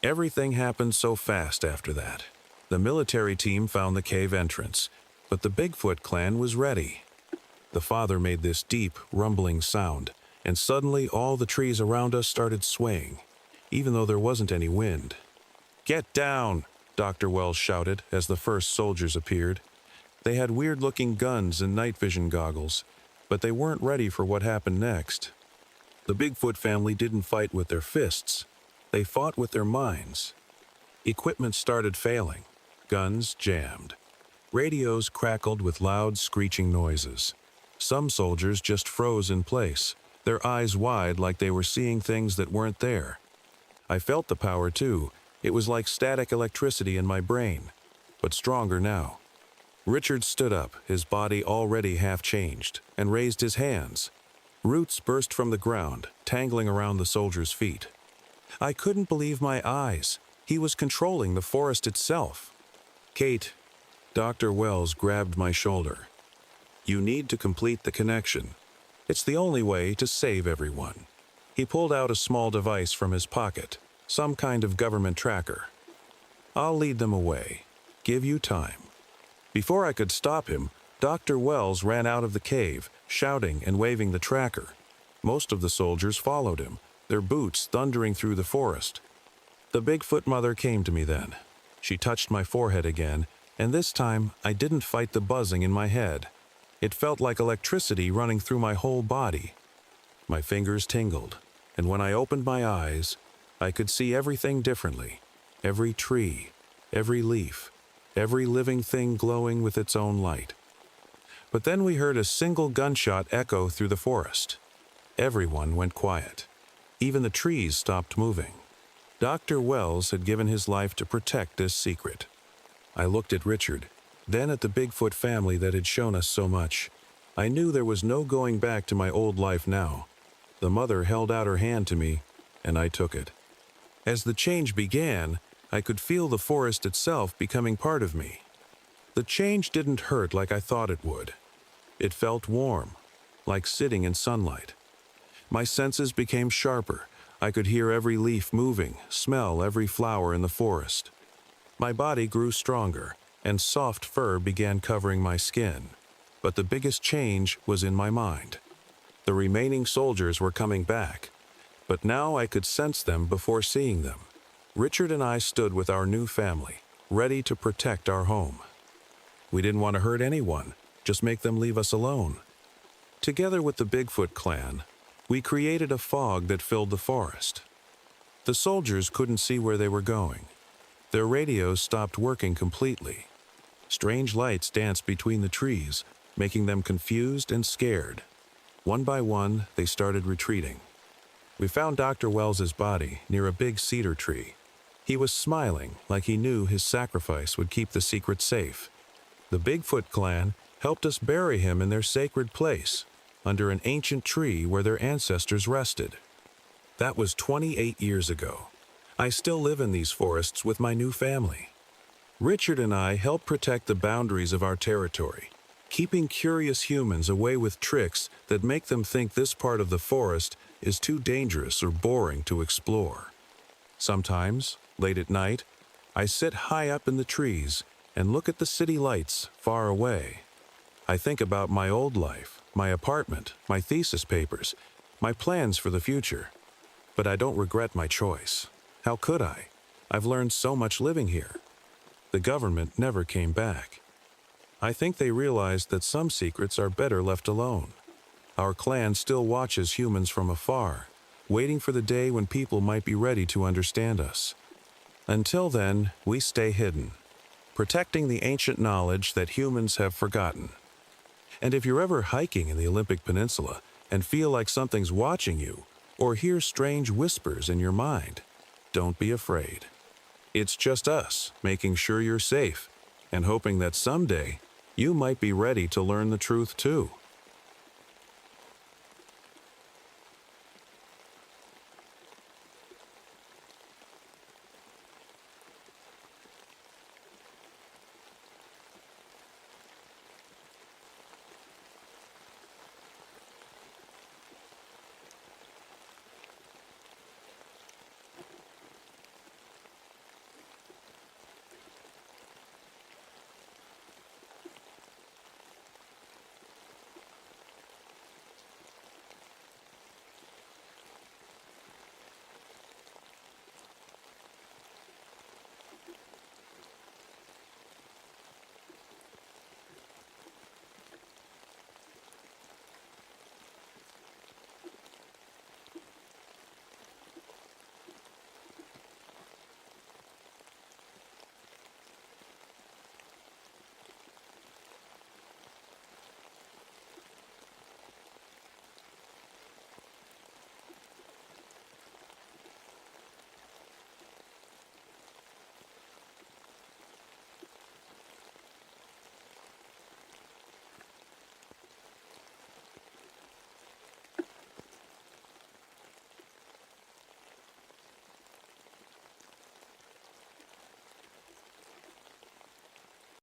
Everything happened so fast after that. The military team found the cave entrance, but the Bigfoot clan was ready. The father made this deep, rumbling sound, and suddenly all the trees around us started swaying, even though there wasn't any wind. "Get down!" Dr. Wells shouted as the first soldiers appeared. They had weird-looking guns and night vision goggles, but they weren't ready for what happened next. The Bigfoot family didn't fight with their fists. They fought with their minds. Equipment started failing. Guns jammed. Radios crackled with loud, screeching noises. Some soldiers just froze in place, their eyes wide like they were seeing things that weren't there. I felt the power too. It was like static electricity in my brain, but stronger now. Richard stood up, his body already half changed, and raised his hands. Roots burst from the ground, tangling around the soldier's feet. I couldn't believe my eyes. He was controlling the forest itself. "Kate," Dr. Wells grabbed my shoulder. "You need to complete the connection. It's the only way to save everyone." He pulled out a small device from his pocket, some kind of government tracker. "I'll lead them away. Give you time." Before I could stop him, Dr. Wells ran out of the cave, shouting and waving the tracker. Most of the soldiers followed him, their boots thundering through the forest. The Bigfoot mother came to me then. She touched my forehead again, and this time I didn't fight the buzzing in my head. It felt like electricity running through my whole body. My fingers tingled, and when I opened my eyes, I could see everything differently. Every tree, every leaf, every living thing glowing with its own light. But then we heard a single gunshot echo through the forest. Everyone went quiet. Even the trees stopped moving. Dr. Wells had given his life to protect this secret. I looked at Richard, then at the Bigfoot family that had shown us so much. I knew there was no going back to my old life now. The mother held out her hand to me, and I took it. As the change began, I could feel the forest itself becoming part of me. The change didn't hurt like I thought it would. It felt warm, like sitting in sunlight. My senses became sharper. I could hear every leaf moving, smell every flower in the forest. My body grew stronger, and soft fur began covering my skin. But the biggest change was in my mind. The remaining soldiers were coming back, but now I could sense them before seeing them. Richard and I stood with our new family, ready to protect our home. We didn't want to hurt anyone, just make them leave us alone. Together with the Bigfoot clan, we created a fog that filled the forest. The soldiers couldn't see where they were going. Their radios stopped working completely. Strange lights danced between the trees, making them confused and scared. One by one, they started retreating. We found Dr. Wells's body near a big cedar tree. He was smiling like he knew his sacrifice would keep the secret safe. The Bigfoot clan helped us bury him in their sacred place, under an ancient tree where their ancestors rested. That was 28 years ago. I still live in these forests with my new family. Richard and I help protect the boundaries of our territory, keeping curious humans away with tricks that make them think this part of the forest is too dangerous or boring to explore. Sometimes, late at night, I sit high up in the trees and look at the city lights far away. I think about my old life, my apartment, my thesis papers, my plans for the future. But I don't regret my choice. How could I? I've learned so much living here. The government never came back. I think they realized that some secrets are better left alone. Our clan still watches humans from afar, waiting for the day when people might be ready to understand us. Until then, we stay hidden, protecting the ancient knowledge that humans have forgotten. And if you're ever hiking in the Olympic Peninsula and feel like something's watching you, or hear strange whispers in your mind, don't be afraid. It's just us making sure you're safe and hoping that someday you might be ready to learn the truth too.